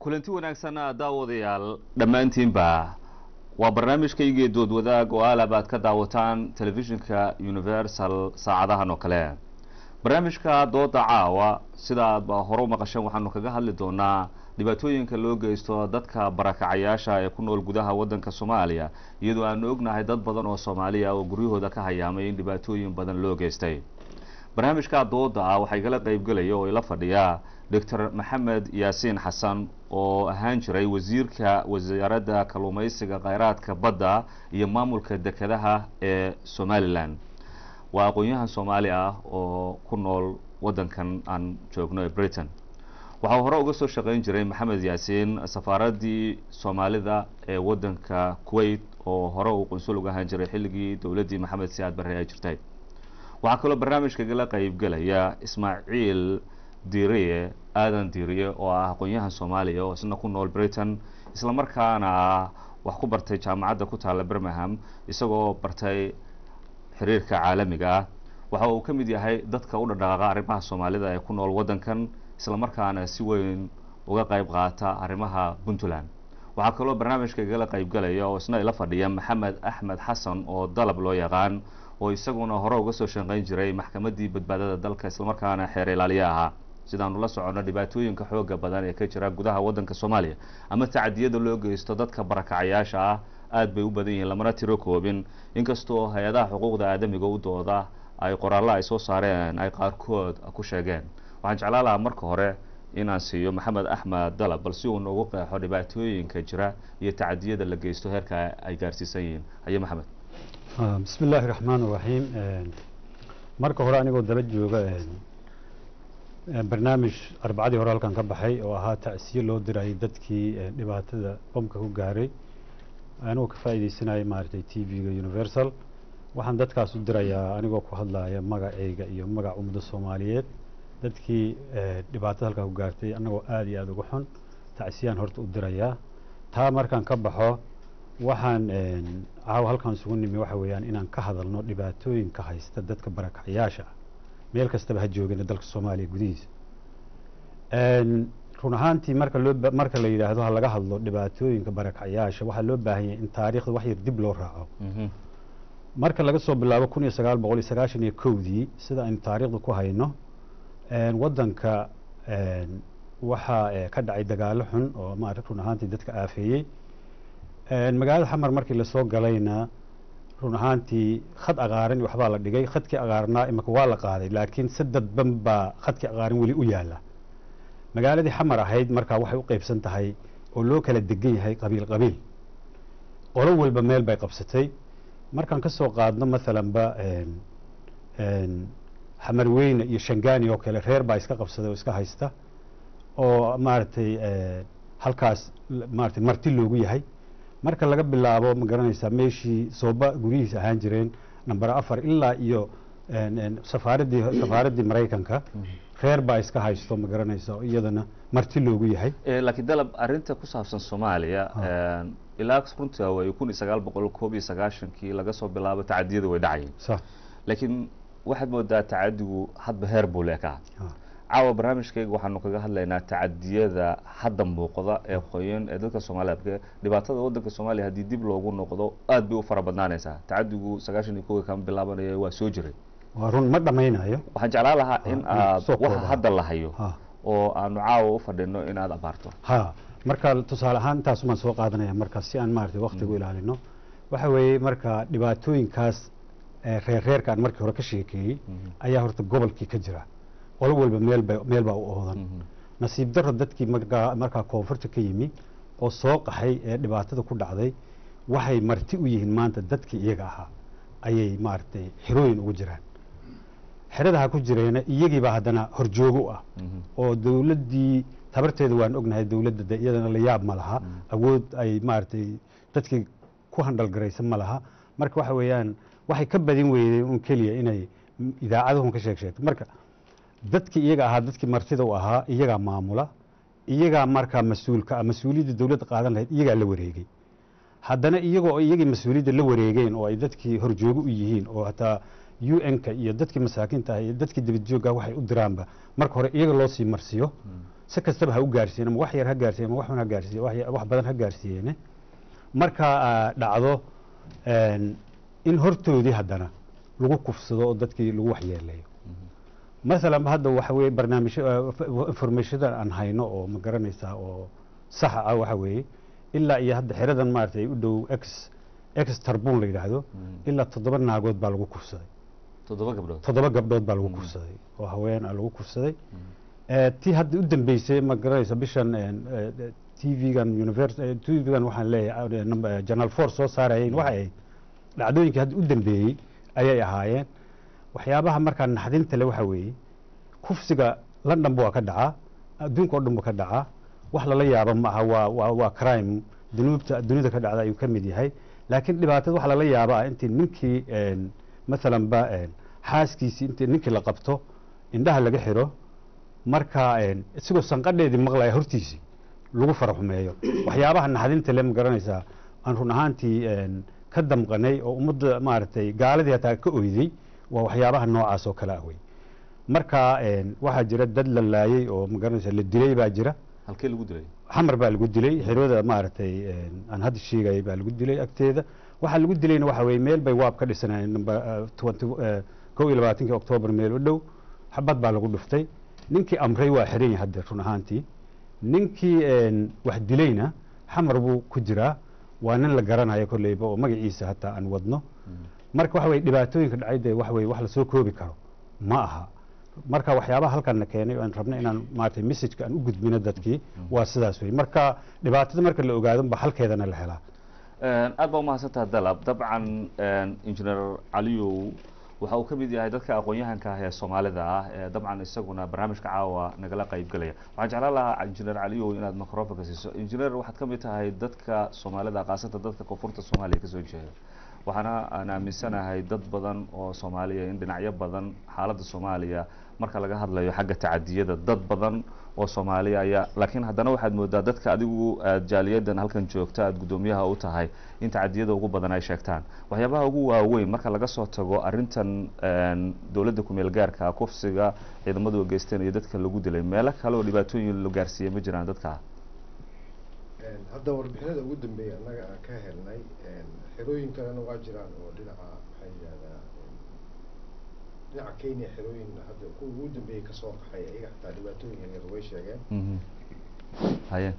kulanti wanaagsan daawadayaal dhammaantiinba waa barnaamijkaygii dood wadaag oo aalaab aad ka daawataan telefishinka Universal saacadahan oo kale. barnaamijka dooda caawa sida aad hore u maqasheen waxaanu kaga hadli doonaa dhibaatooyinka loo geysto dadka barakacayaasha ee ku nool gudaha wadanka Soomaaliya iyadoo aan ognahay dad badan oo Soomaaliya oo guryahooda ka hayaamay in dhibaatooyin badan loo geystay. barnaamijka dooda waxay kala qayb galaya oo ila fadhiya Dr. Maxamed Yaasiin Xasan oo ahaan jiray wasiirka wasaaradda kalluumaysiga kheyraadka badda iyo maamulka dekedaha ee Somaliland. waa aqoonyahan Soomaali ah oo ku nool wadankan aan joogno ee Britain. waxa hore uga soo shaqeyn jiray Maxamed Yaasiin safaaradii Soomaalida ee wadanka Kuwait oo hore uu qunsul uga ahaan jiray xilligii dawladii Maxamed Siyaad Barre ay jirtay. waxa kale barnaamijka kala qayb galaya Ismaaciil Diiriye Aadan Diiriye oo ah aqoonyahan Soomaali oo isna ku nool Britain isla markaana wax ku bartay jaamacadda ku taala Birmingham isagoo bartay xiriirka caalamiga waxa uu ka mid yahay dadka u dhaqaaqa arrimaha Soomaalida ee ku nool wadankan isla markaana si weyn uga qayb qaata arrimaha Puntland. waxa kale oo barnaamijka kala qayb galaya oo isna ila fadhiya Maxamed Axmed Xasan oo dalab loo yaqaan oo isaguna hore uga soo shaqeyn jiray maxkamaddii badbaadada dalka isla markaana xeer ilaaliye ahaa. sidaan ula socono dhibaatooyinka xooga badan ee ka jira gudaha wadanka Soomaaliya ama tacadiyada loo geysto dadka barakacayaasha ah aad bay u badan yihiin lamana tiro koobin inkastoo hay'adaha xuquuqda aadamiga u dooda ay qoraallo ay soo saareen ay qaarkood ku sheegeen. waxaan jeclaan lahaa marka hore inaan siiyo Maxamed Axmed Dalab bal si uu noogu qeexo dhibaatooyinka jira iyo tacadiyada la geysto heerka ay gaarsiisan yihiin. haye Maxamed. bismillaahi raxmaani raxiim. marka hore anigoo daba jooga barnaamij arbacadii hore halkan ka baxay oo ahaa tacsiyo loo diray dadkii dhibaatada bomka ku gaaray anigoo ka faa'iideysanayay maaragtay TV-ga Universal. waxaan dadkaas u dirayaa anigoo ku hadlaya magacayga iyo magaca ummadda Soomaaliyeed dadkii dhibaatada halkan ku gaartay anagoo aad iyo aad uga xun tacsiyaan horta u dirayaa. taa markaan ka baxo waxaan caawa halkan isugu nimi waxa weeyaan inaan ka hadalno dhibaatooyinka haysta dadka barakacayaasha meel kastaba ha joogeen dalka Soomaaliya gudihiisa. run ahaantii marka la yiraahdo ha laga hadlo dhibaatooyinka barakacayaasha waxa loo baahan yahay in taariikhda wax yar dib loo raaco. marka laga soo bilaabo 1991 sida aan taariikhda ku hayno wadanka waxa ka dhacay dagaalo xun oo run ahaantii dadka aafeeyay. magaalada Xamar markii la soo galayna run ahaantii khad aqaaran waxbaa la dhigay khadkii aqaarnaa imika waa la qaaday laakiin sadad banba khadkii aqaaran wali u yaala. magaaladii Xamar ahayd markaa waxay u qaybsan tahay oo loo kala degan yahay qabiil qabiil qolo walba meel bay qabsatay. markaan ka soo qaadno maalanba Xamar Weyne iyo Shangaani oo kale reer baa iska qabsaday oo iska haysta oo maaragtay halkaas maaragtay marti loogu yahay. marka laga bilaabo ma garanaysaa meeshii Sooba gurihiisa ahaan jireen number 4 ilaa iyo safaaradii Mareykanka reer baa iska haysto ma garanaysaa iyadana marti loogu yahay. laakiin dalab arinta ku saabsan Soomaaliya ilaa runtii way 1991 laga soo bilaabo tacadiyada way dhacayeen. laakiin waxaad moodaa tacadigu hadba heer buu leeyahay. caawa barnaamijkayga waxaanu kaga hadlaynaa tacadiyada hadda muuqda ee qoyan ee dadka Soomaaliyeed dhibaatada wadanka Soomaaliya hadii dib loogu noqdo aad bay u fara badnaanaysaa. tacadigu 91 kan bilaabanaya waa soo jiray. waa run ma dhamaynayo. waxaan jeclaan lahaa in aad wax hadda la hayo oo aanu caawa u fadhino in aad abaarto. marka tusaale ahaan intaas ma soo qaadanaya marka si aan maartay waqtigu ilaalino waxa weeye marka dhibaatooyinkaas reerkan markii hore ka sheekeeyay ayaa horta gobolkii ka jira qolo walba meel baa u oodan. nasiib darro dadkii markaa koonfurta ka yimi oo soo qaxay ee dhibaatada ku dhacday waxay marti u yihiin maanta dadkii iyaga ahaa ayay maartay xirooyin ugu jiraan. xiradaha ku jireena iyagiiba haddana horjoogo ah oo dawladdii tabarteeda waan ognahay dawladda iyadana la yaab ma laha awood ay maartay dadkii ku handal garaysan ma laha. marka waxa weeyaan waxay ka badin weeyeen un kaliya inay idaacaduhu ka sheegto. marka dadkii iyaga ahaa dadkii martida u ahaa iyaga maamula iyaga marka mas'uuliyadda dawladda qaadan lahayd iyaga la wareegay. haddana iyagoo iyagii mas'uuliyadda la wareegeen oo ay dadkii horjoogo u yihiin oo hataa UN-ka iyo dadkii masaakiinta iyo dadkii dibad joogga waxay u diraanba marka hore iyaga loo sii marsiyo si kastaba ha u gaarsiiyeen ama wax yar ha gaarsiiyeen ama wax xun ha gaarsiiyeen wax badan ha gaarsiiyeen marka dhacdo in hortoodii haddana lagu kufsado oo dadkii lagu waxyeeleeyo مثلا هذا وحوي برنامج انفورميشن عن هاينو او ما garanaysa oo sax ah waxa weeye ilaa iyo hadda xiradan maartay u dhow x tarbon la yiraahdo ilaa 7 naagood baa lagu kufsaday 7 gabdhood baa lagu kufsaday oo haween ah lagu kufsaday tii hadda u dambeysay ma garanaysa bishan TV-gan TV-gan waxaan leeyahay Channel 4 soo saarayeen waxay dhacdooyinkii hadda u dambeeyay ayay ahaayeen waxyaabaha markaa naxdinta le waxa weeye kufsiga London buu ka dhacaa adduunka oo dhan buu ka dhacaa wax la yaabo ma aha waa crime dunida ka dhacda ayuu ka mid yahay laakiin dhibaatada wax la yaabo ah intii ninkii مثلا ba xaaskiisii intii ninkii la qabto indhaha laga xiro marka isagoo sanqadheedii maqlaya hortiisii lagu faraxumeeyo waxyaabaha naxdinta le ma garanaysaa aan run ahaantii ka damqanay oo ummadda maaragtay gaaladii hataa ka oyday waa waxyaabaha noocaas oo kale ah wey marka waxaa jira dad la laayay oo ma garanaysa la dilay baa jira halkee lagu dilay xamar baa lagu dilay xirooda maaragtay aan hadda sheegay baa lagu dilay agteeda waxa lagu dilayna waxa weeye meel bay waab ka dhisanayeen number 22 October meel u dhow xabad baa lagu dhuftay ninkii amray waa xiran yahay hadda run ahaantii ninkii wax dilayna xamar buu ku jiraa waa nin la garanayo kolleyba oo magaciisa hataa aan wadno marka waxa weeye dhibaatooyinka dhacay waxa weeye wax la soo koobi karo ma aha marka waxyaabaha halkan keenay aan rabno inaan maartay message aan u gudbino dadkii waa sidaas weeye marka dhibaatada marka la ogaado ba halkeedana la helaa aad baa u mahadsantahay dalab dabcan engineer Caliyow waxa uu ka mid yahay dadka aqoon-yahanka ah ee Soomaalida ah dabcan isaguna barnaamijka caawa nagala qayb galaya waxaan jeclaan lahaa engineer Caliyow inaad microphone siiso engineer waxaad ka mid tahay dadka Soomaalida qaasatan dadka koonfurta Soomaaliya ka soo jeeda waxaana aan aaminsanahay dad badan oo Soomaaliya in dhinacyo badan xaaladda Soomaaliya marka laga hadlayo xagga tacadiyada dad badan oo Soomaaliya ayaa laakiin haddana waxaad moodaa dadka adigu jaaliyadan halkan joogta aad gudoomiyaha u tahay in tacadiyada ugu badan ay sheegtaan waxyaabaha ugu waaweyn marka laga soo tago arintan dawladda ku meel gaarka kufsiga ciidamadu geysteen iyo dadka lagu dilay meelo kale oo dhibaatooyin loo gaarsiiyay ma jiraan dadka hadda warbixinada ugu dambeeyay anaga aan ka helnay xirooyin kalena waa jiraan oo dhinaca maxay yiraahdaa dhinaca Kenya xirooyin hadda kuwa ugu dambeeyay ka soo qaxay ayaga xitaa dhibaatooyin yar way sheegeen haye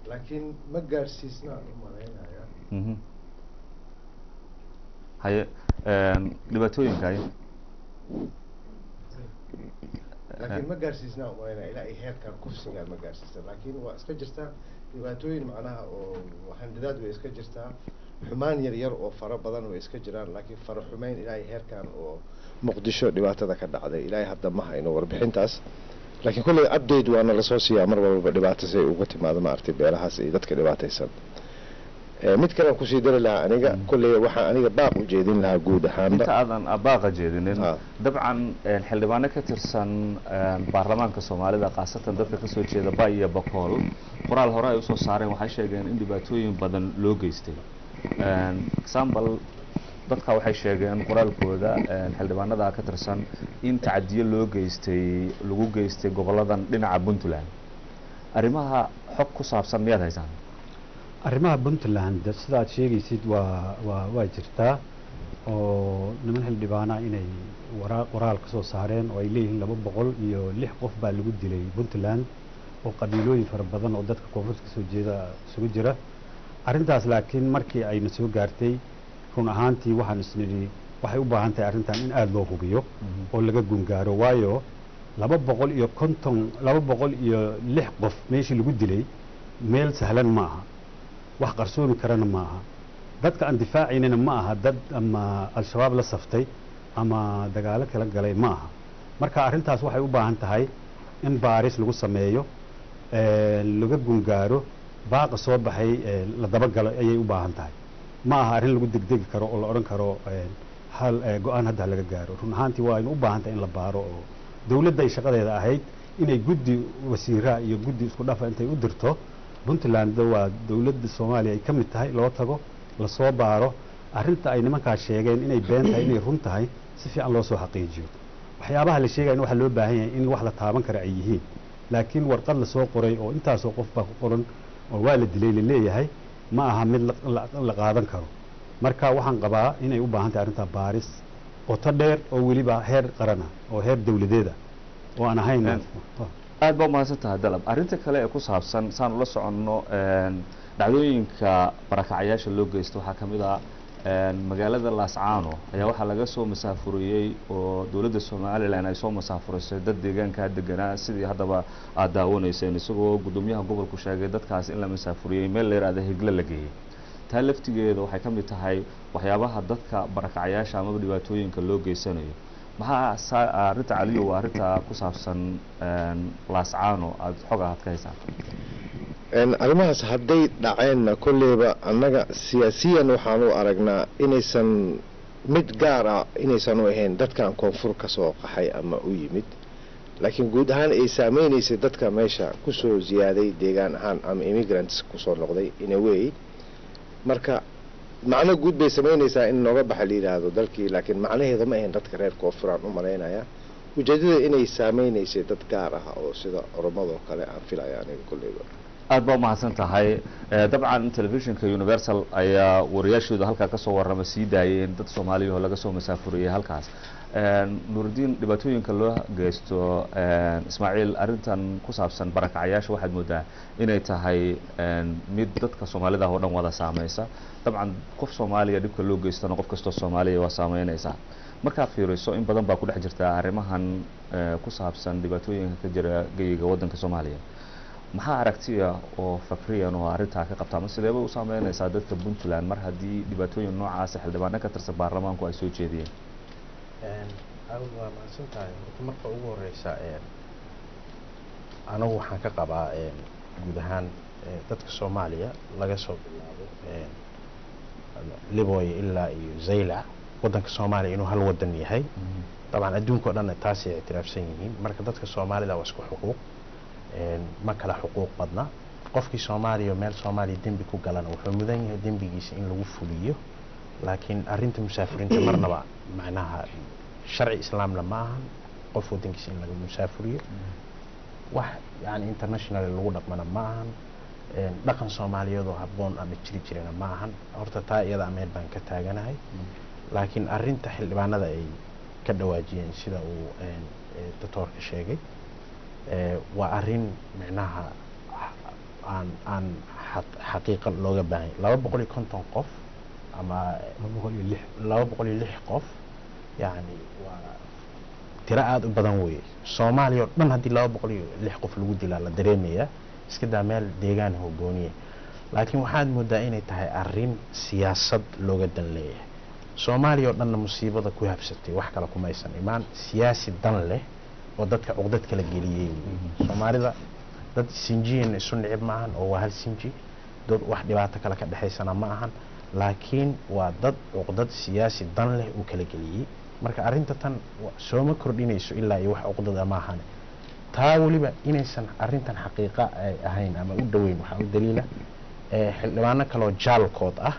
laakiin ma gaarsiisna u maleynaya haye dhibaatooyinka haye laakiin ma gaarsiisna u maleynaya ilaa ay heerkan kufsiga ma gaarsiisna laakiin waa iska jirtaa dhibaatooyin macnaha oo handadaad way iska jirtaa xumaan yar yar oo fara badan way iska jiraan laakiin fara xumeyn ilaa heerkan oo muqdisho dhibaatada ka dhacday ilaa hadda ma hayno warbixintaas laakiin kulli update waana la soo siiyaa mar walba dhibaato say uga timaado ma artay beelahaas iyo dadka dhibaataysan mid kale ku sii dari lahaa aniga kulli waxa aniga baaq u jeedin lahaa guud ahaan inta aadan baaqa jeedinin dabcan xildhibaano ka tirsan baarlamaanka Soomaalida qaasatan dadka ka soo jeeda Bay iyo Bakool qoraal hore ay u soo saareen waxay sheegeen in dhibaatooyin badan loo geystay example dadka waxay sheegeen qoraalkooda xildhibaanada ka tirsan in tacadiyo loo geystay lagu geystay goboladan dhinaca Puntland arimaha xog ku saabsan miyaad haysaan arrimaha Puntland sida aad sheegaysid waa jirtaa oo niman xildhibaana inay qoraal ka soo saareen oo ay leeyihiin 206 qof baa lagu dilay Puntland oo qabiilooyin fara badan oo dadka koonfurta ka soo jeeda isugu jira arrintaas laakiin markii ay na soo gaartay run ahaantii waxaan isnidhi waxay u baahan tahay arrintan in aad loo hubiyo oo laga gungaaro waayo 206 qof meeshii lagu dilay meel sahlan ma aha wax qarsooni karana ma aha dadka aan difaacaynana ma aha dad ama al-shabaab la saftay ama dagaalo kala galay ma aha marka arrintaas waxay u baahan tahay in baaris lagu sameeyo laga gungaaro baaqa soo baxay la dabagalo ayay u baahan tahay ma aha arrin lagu degdegi karo oo la oran karo hal go'aan hadda laga gaaro run ahaantii waa in u baahan tahay in la baaro oo dawladda ay shaqadeeda ahayd inay guddi wasiiraa iyo guddi isku dhafa intay u dirto Puntland waa dawladda Soomaaliya ay ka mid tahay loo tago la soo baaro arrinta ay nimankaas sheegeen inay been tahay inay run tahay si fiican loo soo xaqiijiyo waxyaabaha la sheegay in waxa loo baahan yahay in wax la taaban karo ay yihiin laakiin warqad la soo qoray oo intaasoo qof baa ku qoran oo waa la dilay la leeyahay ma aha mid la qaadan karo marka waxaan qabaa inay u baahan tahay arrinta baaris qoto dheer oo weliba heer qaran ah oo heer dawladeeda oo aan ahayn aad baa mahadsantahay dalab arrinta kale ee ku saabsan saan ula soconno dhacdooyinka barakacayaasha loo geysto waxaa ka mid ah magaalada Laascaano ayaa waxaa laga soo masaafuriyey oo dawladda Soomaaliland ay soo masaafurisay dad deegaanka deganaa sidii haddaba aad daawanayseen isagoo gudoomiyaha gobolku sheegay dadkaas in la masaafuriyey meel la yiraahdo Higle la geeyay taa laftigeeda waxay ka mid tahay waxyaabaha dadka barakacayaasha ama dhibaatooyinka loo geysanayo maxaa arrinta caliyo waa arrinta ku saabsan Laascaano aad xog aad ka haysaa arrimahaas hadday dhaceenna kolleyba annaga siyaasiyan waxaan u aragnaa inaysan mid gaar ah inaysan u ahayn dadkan koonfur ka soo qaxay ama u yimid laakiin guud ahaan ay saameynaysay dadka meesha kusoo ziyaaday deegaan ahaan ama immigrants kusoo noqday in a way marka macno guud bay samaynaysaa in nooga baxa la yidhaahdo dalkii laakiin macnaheeda ma ahayn dadka reer koonfuraan u malaynaya ujeedada inay saameynaysay dad gaar ah oo sida oromadoo kale aan filaya aniga kolleyba aad baa mahadsan tahay dabcan telefishinka Universal ayaa wariyaashooda halka ka soo warrama sii daayeen dad Soomaaliya oo laga soo masaafuriyay halkaas Nuruddin dhibaatooyinka loo geysto Ismaaciil arrintan ku saabsan barakacayaasha waxaad moodaa inay tahay mid dadka Soomaalida oo dhan wada saameysa dabcan qof Soomaaliya dhibka loo geystana qof kasta Soomaaliya waa saameynaysa marka fiiriso in badan baa ku dhex jirta arrimahan ku saabsan dhibaatooyinka ka jira geeyiga waddanka Soomaaliya maxaa aragtiya oo fakriyan oo arrinta ka qabta ma sideeba u saameynaysaa dadka Puntland mar haddii dhibaatooyin noocaas xildhibaano ka tirsan baarlamaanku ay soo jeediyeen waa mahadsantahay marka ugu horeysa anagu waxaan ka qabaa guud ahaan dadka Soomaaliya laga soo bilaabo Liboy ilaa iyo Zaylac waddanka Soomaaliya inuu hal waddan yahay طبعا adduunka oo dhan taas ay ictiraafsan yihiin marka dadka Soomaalida waa isku xuquuq ma kala xuquuq badna qofkii Soomaaliya meel Soomaaliya dambi ku galan wuxuu mudan yahay dambigiisa in lagu fuliyo laakiin arrinta musaafiriinta marnaba macnaha sharci islaam la maahan qof waddankiisa in laga musaafiriyo wax yani international lagu dhaqmana maahan dhaqan Soomaaliyeed oo habboon ama jirina maahan horta taa iyada meel baan ka taaganahay laakiin arrinta xildhibaanada ay ka dhawaajiyeen sida uu doctorka sheegay waa arrin macnaha aan xaqiiqo looga baahan 250 qof ama 206 qof yani waa tira aad u badan weeye Soomaaliya oo dhan haddii 206 qof lagu dilaa la dareemaya iska daa meel deegaan hoggooniye laakiin waxaad moodaa inay tahay arrin siyaasad looga dan leeyahay Soomaaliya oo dhan musiibada ku habsatay wax kale kuma aysan imaan siyaasi dan leh oo dadka uqdad kala geliyay Soomaalida dad sinjiin isu nicib maahan oo waa hal sinji dad wax dhibaato kala ka dhaxaysana ma ahan laakiin waa dad uqdad siyaasi dan leh oo kala geliyay marka arrinta tan soo ma kordhinayso ilaa iyo wax uqdada ma ahan taa waliba inaysan arrintan xaqiiqa ay ahayn ama u dhaweyn waxa u daliila xildhibaano kale oo jaalkood ah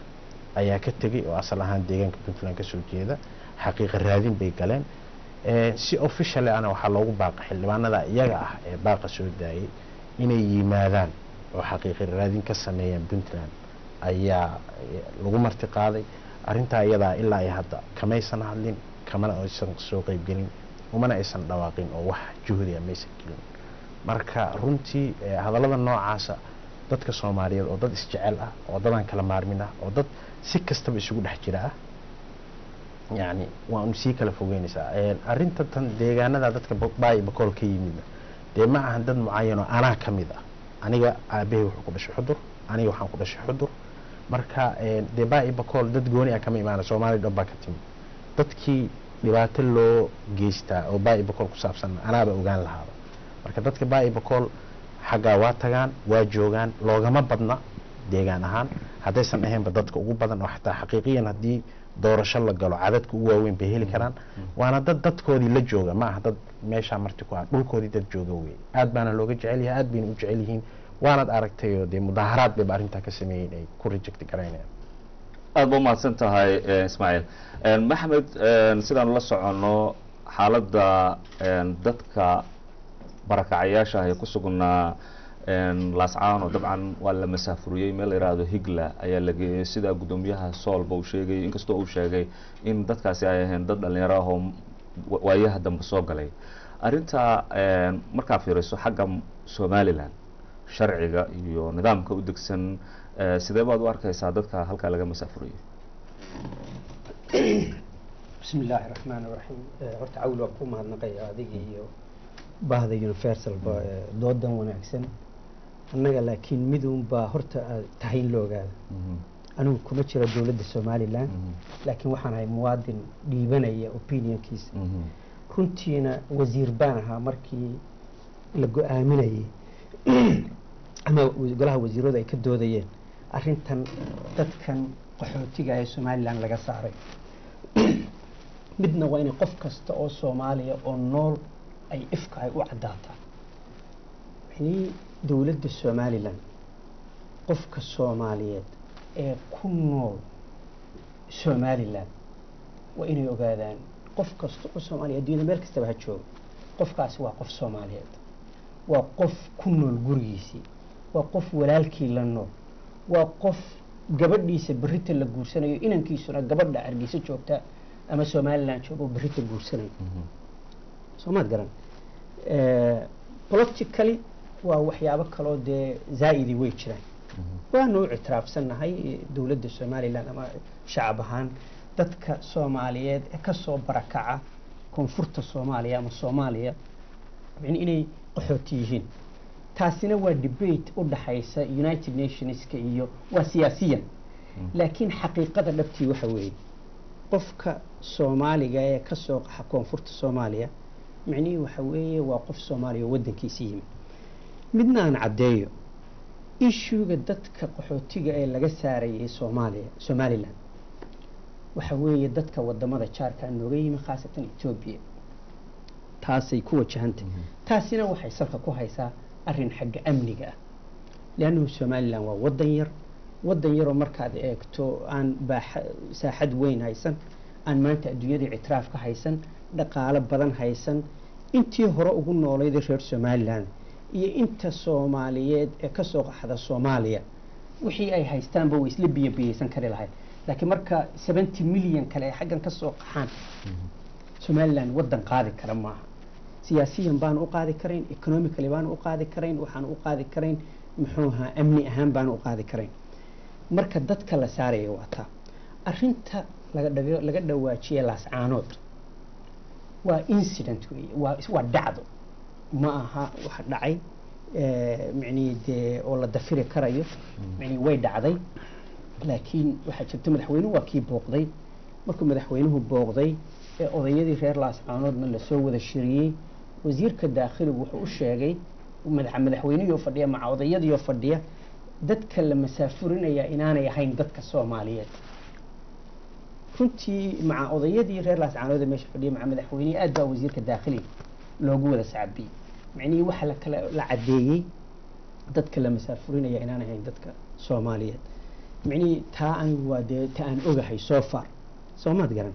ayaa ka tagay oo asal ahaan deegaanka Puntland ka soo jeeda xaqiiqa raadin bay galeen si official ana waxa loogu baaqay xildhibaanada iyaga ah ee baaqa soo daayay inay yimaadaan oo xaqiiqa raadin ka sameeyaan Puntland ayaa lagu marti qaaday arrinta iyada ilaa ay hadda kamaysan hadlin kamana aysan soo qayb gelin umana aysan dhawaaqin oo wax juhdi ah maysan gelin marka runtii hadallada noocaasa dadka Soomaaliyeed oo dad isjecel ah oo dadaan kala maarmin ah oo dad si kastaba isugu dhex jira ah يعني وأن سيك لفوجينيسا أرنت تن ديجانا ده تك باي بكل كيمين ده ما عندنا معين أنا كميدا أنا جا أبيه وحكو بش حضر أنا وحكو بش حضر مركا ده باي بكل ده تقولي أكمل معنا سو ما نقدر بكتيم تتكي لباتلو جيستا أو باي بكل كساب سنة أنا بوجان لهذا مركا تتك باي بكل حاجة واتجان واجوجان لو ما بدنا ديجانا هان هذا سنة هم بدتك أقول بدنا وحتى حقيقيا هدي doorasho la galo cadadku ugu waaweyn bay heli karaan waana dadkoodii la jooga ma aha dad meesha marti ku ah dhulkoodii dad jooga weey aad baana looga jecel yahay aad bayna u jecel yihiin waana aragtay oo de mudaharaad bay arinta ka sameeyeen ay ku reject gareynayaan aad buu mahadsan tahay Ismaaciil maxamed sidaan la socono xaaladda dadka barakacayaasha ay ku sugnaa laascaano dabcan waa la masaafuriyey meel la yiraahdo higla ayaa la geeyey sida gudoomiyaha soolba uu sheegay inkastoo uu sheegay in dadkaasi ay ahayn dad dhalinyaro ah oo waayaha dambe soo galay arrinta markaa fiiriso xagga Somaliland sharciga iyo nidaamka u degsan sidee baad u arkaysaa dadka halka laga masaafuriyey bismillaahi raxmaani raxiim horta cawl waa ku mahadnaqaya adiga iyo bahda universal doodan wanaagsan annaga laakiin midun baa horta tahay in la ogaado anigu kuma jiro dowladda Somaliland laakiin waxaan ahay muwaadin dhiibanaya opinionkiisa runtiina wasiir baan ahaa markii la go'aaminayay ama golaha wasiirada ay ka doodayeen arrintan dadkan qaxootiga ee Somaliland laga saaray midna waa in qof kasta oo Soomaaliya oo nool ay ifka ay u cadaataa yani dowladda Somaliland qofka Soomaaliyeed ee ku nool Somaliland waa inay ogaadaan qof kasta oo Soomaaliyeed adduunyada meel kasta ha joogo qofkaasi waa qof Soomaaliyeed waa qof ku nool gurigiisii waa qof walaalkii la nool waa qof gabadhiisa berrita la guursanayo inankiisuna gabadha Hargeysa joogta ama Somaliland joogo berrita guursanayo Soomaad garan politically waa waxyaabo kale oo zaa'idi way jiraan waanu ictiraafsanahay dowladda Somaliland ama shacab ahaan dadka Soomaaliyeed ee ka soo barakaca koonfurta Soomaaliya ama Soomaaliya inay qaxooti yihiin taasina waa debate u dhaxaysa United Nations iyo waa siyaasiyan laakiin xaqiiqada dhabtii waxa weeye qofka Soomaaliga ee ka soo qaxa koonfurta Soomaaliya macni waxa weeye waa qof Soomaaliya wadankiisa yimid midna aan cadeeyo issue-ga dadka qaxootiga ee laga saarayay Somaliland waxa weeye dadka wadamada jaarka nooga yimid khaasatan Ethiopia taasay ku wajahantay taasina waxay salka ku haysaa arrin xagga amniga ah laanu Somaliland waa wadan yar oo markaad eegto aan saaxad weyn haysan aan maanta adduunyada ictiraaf ka haysan dhaqaale badan haysan intii hore ugu nooleed reer Somaliland iyo inta Soomaaliyeed ee ka soo qaxda Soomaaliya wixii ay haystaanba way isla biyaysan kari lahayd laakiin marka 70 milyan kale ay xaggan ka soo qaxaan Somaliland wadan qaadi kara maaha siyaasiyan baan u qaadi karayn economically baan u qaadi karayn waxaan u qaadi karayn muxuuha amni ahaan baan u qaadi karayn marka dadka la saarayo waata arrinta laga dhawaajiyay laascaanood waa incident waa dhacdo ma aha wax dhacay macni oo la dafiri karayo macni way dhacday laakiin waxa jirta madaxweynuhu waa kii booqday markuu madaxweynuhu booqday odayadii reer laascaanoodna la soo wada shiriyay wasiirka daaqiligu wuxuu u sheegay madaxweynuhu fadhiya maca odayadii fadhiya dadka la masaafurinaya inaanay ahayn dadka Soomaaliyeed runtii maca odayadii reer laascaanood meesha fadhiya maca madaxweynuhu aad baa wasiirka daaqiliga loogu wada sacbiyay macni waxa la cadeeyay dadka la masaafurinaya inaanay ahayn dadka Soomaaliyeed macni taa aan ogahay so far Soomaad garan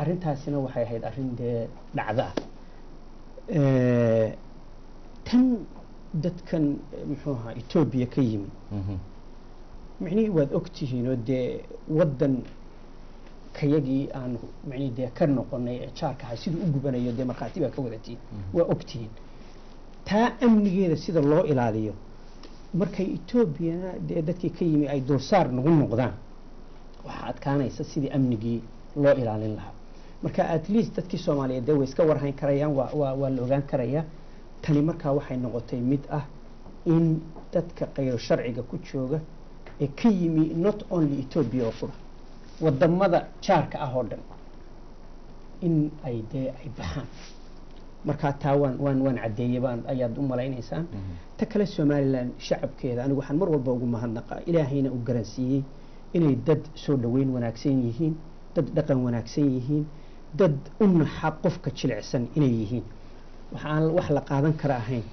arrintaasina waxay ahayd arrin dhacda tan dadkan muxuuha Ethiopia ka yimid macni waad ogtihiin oo wadan kayagii aan macni ka noqonay jaarka sidoo u gubanayo markaati baa ka wadatiin waa ogtihiin taa amnigeeda sida loo ilaaliyo markay Ethiopia dadkii ka yimid ay dulsaar noqdaan waxa adkaanaysa sidii amnigii loo ilaalin lahaa marka at least dadkii Soomaaliyeed way iska warhayn karayaan waa la ogaan karaya tani markaa waxay noqotay mid ah in dadka qayro sharciga ku jooga ee ka yimi not only Ethiopia oo qura wadamada jaarka ah oo dhan in ay baxaan marka taa waan cadeeyay baan ayaad u maleynaysaan ta kale Somaliland shacabkeeda anigu waxaan mar walba ugu mahadnaqaa ilaahayna u garansiiyay inay dad soo dhaweyn wanaagsan yihiin dad dhaqan wanaagsan yihiin dad u naxa qofka jilicsan inay yihiin waxaan wax la qaadan kara ahayn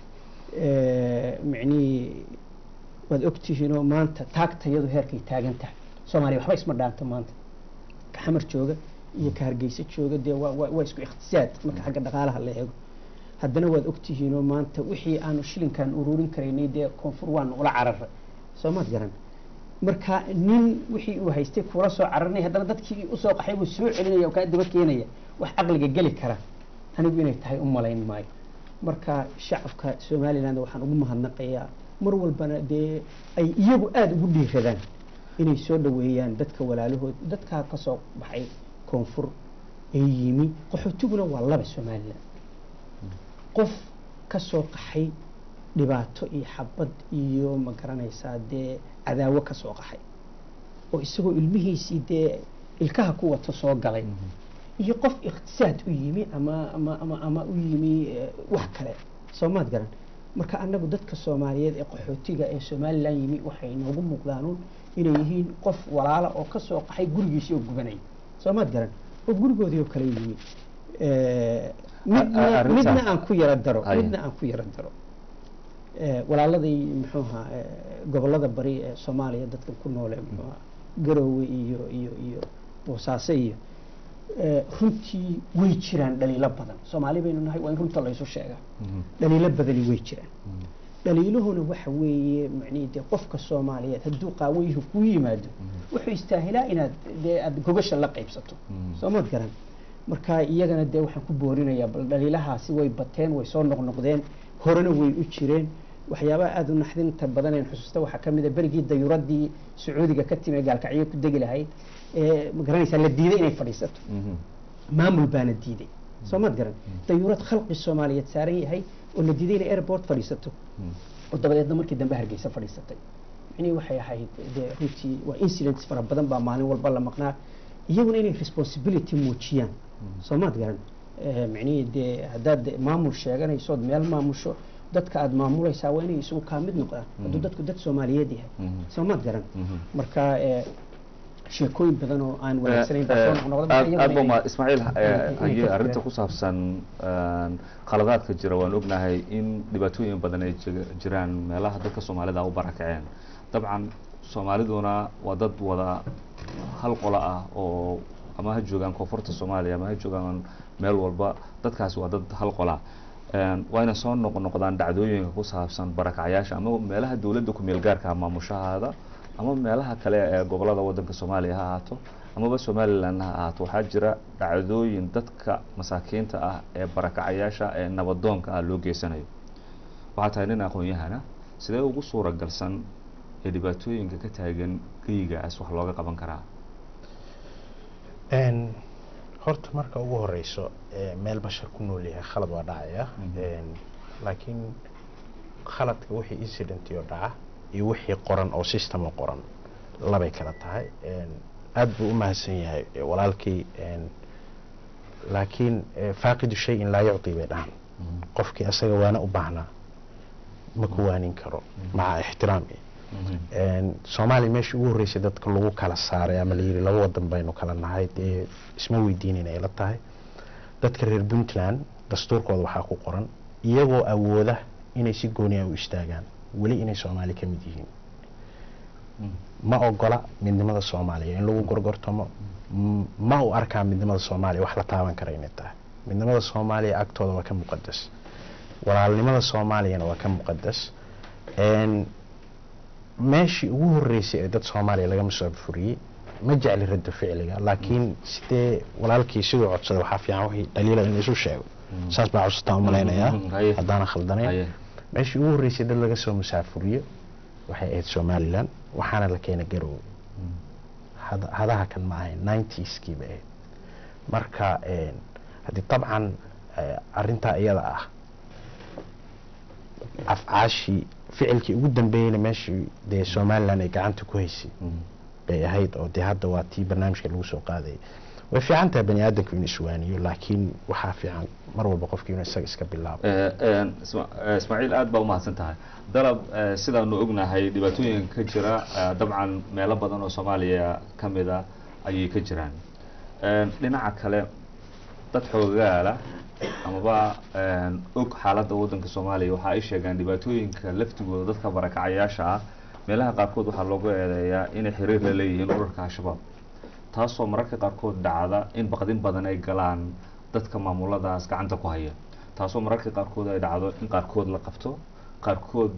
macni wad ogtihiin oo maanta taagtayadu heerkay taagan tahay Soomaaliya waxba isma dhaanto maanta ka xamar jooga iyo ka Hargeysa jooga waa isku ikhtisaad marka xagga dhaqaalaha la eego haddana waad ogtihiinoo maanta wixii aanu shilinkan ururin karaynay dee koonfur waa nugula cararay soo maad garan marka nin wixii uu haystay kula soo cararnay haddana dadkii usoo qaxay buu soo celinaya oo kaa daba keenaya wax caqliga geli kara anigu inay tahay u malayn maayo marka shacabka somaliland waxaan ugu mahadnaqayaa mar walbana dee ay iyagu aada ugu dhiiradaan inay soo dhaweeyaan dadka walaalahood dadkaa ka soo baxay koonfur ee yimi qaxootiguna waa laba somaliland qof ka soo qaxay dhibaato iyo xabad iyo ma garanaysaa dee cadaawo ka soo qaxay oo isagoo ilmihiisii dee ilkaha ku wato soo galay iyo qof iqtisaad u yimi ama u yimi wax kale soo maad garan marka annagu dadka soomaaliyeed ee qaxootiga ee somaliland yimi waxay noogu muuqdaanuun inay yihiin qof walaala oo ka soo qaxay gurigiisii oo gubanay soo maad garan oo gurigoodii oo kale yimi midna aan ku yara daro walaaladii muxuu ahaa gobolada bari ee soomaaliya dadka ku noole muxuu ahaa garoowe iyo boosaaso iyo runtii way jiraan dhaliilo badan soomaali baynu nahay waa in runta laysu sheegaa dhaliilo badani way jiraan dhaliiluhuna waxa weeye macnihii dee qofka soomaaliyeed hadduu qaawayhu kuu yimaado wuxuu istaahilaa inaad dee aad gogasha la qaybsato soo maad garan marka iyagana dee waxaan ku boorinayaa bal dhaliilahaasi way bateen way soo noqnoqdeen horena way u jireen waxyaabaha aada u naxdinta badan een xusuusta waxaa ka mid a berigii dayuuradii sacuudiga ka timi gaalkacyo ku degi lahayd ma garanaysaa la diiday inay fadhiisato maamul baana diiday soo maad garan dayuurad khalqi soomaaliyeed saaran yahay oo la diiday inay airport fadhiisato oo dabadeedna markii dambe hargeysa fadhiisatay micnihii waxay ahayd dee runtii waa incidents fara badan baa maalin walba la maqnaa iyaguna inay responsibility muujiyaan soo maad garan micnihii dee haddaad maamul sheeganaysood meel maamusho dadka aada maamulaysaa waa inay isugu kaa mid noqdaan hadduu dadku dad soomaaliyeed yahay soo maad garan marka sheekooyin badan oo aan wanaagsanayn ismaaciil haye arrinta ku saabsan khaladaadka jira waan ognahay in dhibaatooyin badan ay jiraan meelaha dadka soomaalida u barakaceen dabcan soomaaliduna waa dad wada hal qola ah oo ama ha joogaan koonfurta soomaaliya ama ha joogaan meel walba dadkaasi waa dad hal qola waayna soo noqnoqdaan dhacdooyinka ku saabsan barakacyaasha ama meelaha dowladda ku meel gaarka maamushahaada ama meelaha kale ee gobolada wadanka soomaaliya ha ahaato amaba somaliland ha ahaato waxaa jira dhacdooyin dadka masaakiinta ah ee barakacayaasha ee nabadoonka ah loo geysanayo waxaa tahay nin aqoon-yahana sidee ugu suuragalsan ee dhibaatooyinka ka taagan geyigaas wax looga qaban karaa horta marka ugu horeyso meel bashar ku nool yahay khalad waa dhacaya laakiin khaladka wixii incident oo dhaca iyo wixii qoran oo system oo qoran labay kala tahay aad buu u mahadsan yahay walaalkii laakiin faaqidu shayin laa yucti bay dhahan qofkii asaga waana u baahnaa ma ku waanin karo maca ixtiraami soomaaliya meeshii ugu horreysay dadka lagu kala saaray ama layidhi laba wadan baynu kala nahay dee isma weydiinayn ay la tahay dadka reer puntland dastuurkooda waxaa ku qoran iyagoo awooda inay si gooniya u istaagaan weli inay soomaali ka mid yihiin ma ogola midnimada soomaaliya in lagu gorgortamo ma u arkaa midnimada soomaaliya wax la taaban kara inay tahay midnimada soomaaliya agtooda waa ka muqadas walaalnimada soomaaliyana waa ka muqadas meeshii ugu horreysay ee dad soomaaliya laga musaafuriyey ma jecli radda ficliga laakiin sidee walaalkii siduu codsaday waxaa fiican wixii dhaliila in isu sheego saas baa codsataan u malaynayaa haddaana khaldanayn meeshii ugu horreysay dad laga soo musaafuriyo waxay ahayd somaliland waxaana la keenay garoowe hadaha kan ma ahayn 90skii bay ahayd marka haddii dabcan arrintaa iyada ah afcaashii ficilkii ugu dambeeyeyna meeshii dee somaliland ay gacanta ku haysay bay ahayd oo dee hadda waa tii barnaamijka lagu soo qaadayay way fiican tahay bani aadamku inuu iswaaniyo laakiin waxaa fiican mar walba qofkii inuu isaga iska bilaabo ismaaciil aad baa umahadsan tahay dalab sidaanu ognahay dhibaatooyinka ka jira dabcan meelo badan oo soomaaliya ka mida ayay ka jiraan dhinaca kale dad xoogaala amaba og xaaladda waddanka soomaaliya waxa ay sheegaan dhibaatooyinka laftigooda dadka barakacayaasha ah meelaha qaarkood waxaa loogu eedeeyaa inay xiriir la leeyihiin ururka al-shabaab taasoo mararka qaarkood dhacda in baqdin badan ay galaan dadka maamuladaas gacanta ku haya taasoo mararka qaarkood ay dhacdo in qaarkood la qabto qaarkood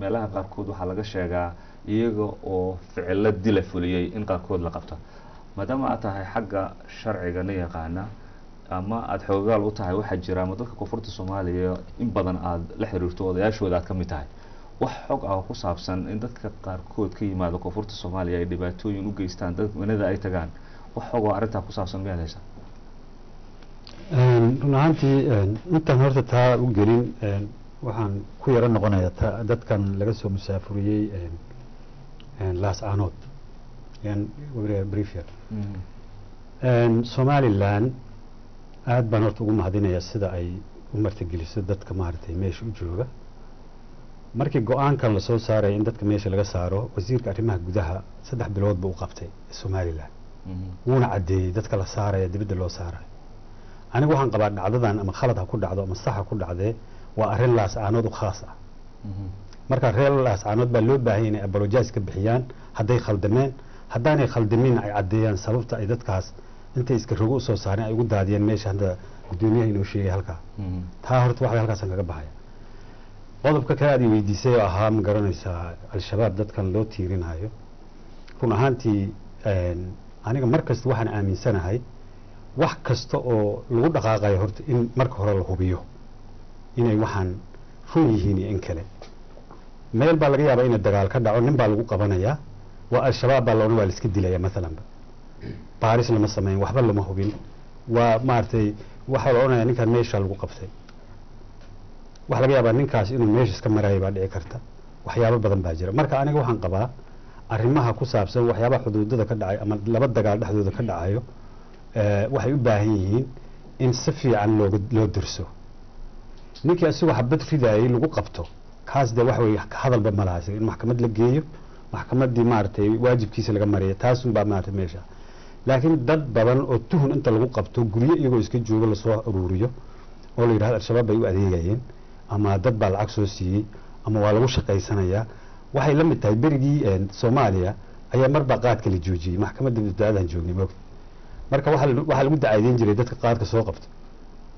meelaha qaarkood waxaa laga sheegaa iyaga oo ficilo dila fuliyey in qaarkood la qabto maadaama aad tahay xagga sharciga na yaqaana ama aada xoogaal u tahay waxaa jira ama dadka koonfurta soomaaliya in badan aada la xiriirto odayaashooda aad ka mid tahay wax xog ah ku saabsan in dadka qaarkood ka yimaada koonfurta soomaaliya ay dhibaatooyin u geystaan dadwanada ay tagaan wax xog oo arrintaa ku saabsan miyaad haysaa run ahaantii intaan horta taa u gelin waxaan ku yaro noqonayaa dadkan laga soo musaafuriyey laascaanood briefyar somaliland aad baan horta ugu mahadinayaa sida ay u martigeliso dadka maaragtay meesha u jooga markii go-aankan lasoo saaraya in dadka meesha laga saaro wasiirka arrimaha gudaha 3 bilood buu u qabtay somaliland wuuna caddeeyey dadka la saaraya dibadda loo saarayo anigu waxaan qabaa dhacdadan ama khalad ha ku dhacdo ama sax ha ku dhacdee waa arrin laascaanood u khaas ah marka reer laascaanood baa loo baahan inay apologize ka bixiyaan hadday khaldameen haddaanay khaldamin ay caddeeyaan sababta ay dadkaas intay iska rogo usoo saareen ay ugu daadiyeen meesha hadda guddoomiyaha inoo sheegay halkaa taa horta waxbay halkaasaan kaga baxaya qodobka kale aad i weydiisay oo ahaa ma garanaysaa al-shabaab dadkan loo tiirinayo run ahaantii aniga mar kasta waxaan aaminsanahay wax kasta oo lagu dhaqaaqayo horta in marka hore la hubiyo inay waxaan run yihiin iyo in kale meel baa laga yaabaa inay dagaal ka dhaco nin baa lagu qabanayaa waa al-shabaab baa loona waa la iska dilaya maalanba baaris lama sameyn waxba lama hubin waa maaragtay waxaa la odhanayaa ninkan meesha lagu qabtay waxa laga yaabaa ninkaas inuu meesha iska maraya baa dhici karta waxyaabo badan baa jira marka aniga waxaan qabaa arrimaha ku saabsan waxyaabaha xuduudada ka dhacay ama laba dagaal dhexdooda ka dhacayo waxay u baahan yihiin in si fiican loo dirso ninkii asagoo xabad ridaayay lagu qabto kaas dee waxa weye hadalba ma laha in maxkamad la geeyo maxkamaddii maaragtay waajibkiisa laga mariya taasunbaa maaragtay meesha laakiin dad badan oo tuhun inta lagu qabto guryo iyagoo iska joogo lasoo aruuriyo oo la yidhahdo al-shabaab bay u adeegayeen ama dad baa lacag soo siiyey ama waa lagu shaqaysanayaa waxay la mid tahay berigii soomaaliya ayaa marbaa qaadka la joojiyey maxkamadda badbaadahan joognay moogta marka waxaa lagu dacaydeyn jiray dadka qaadka soo qabta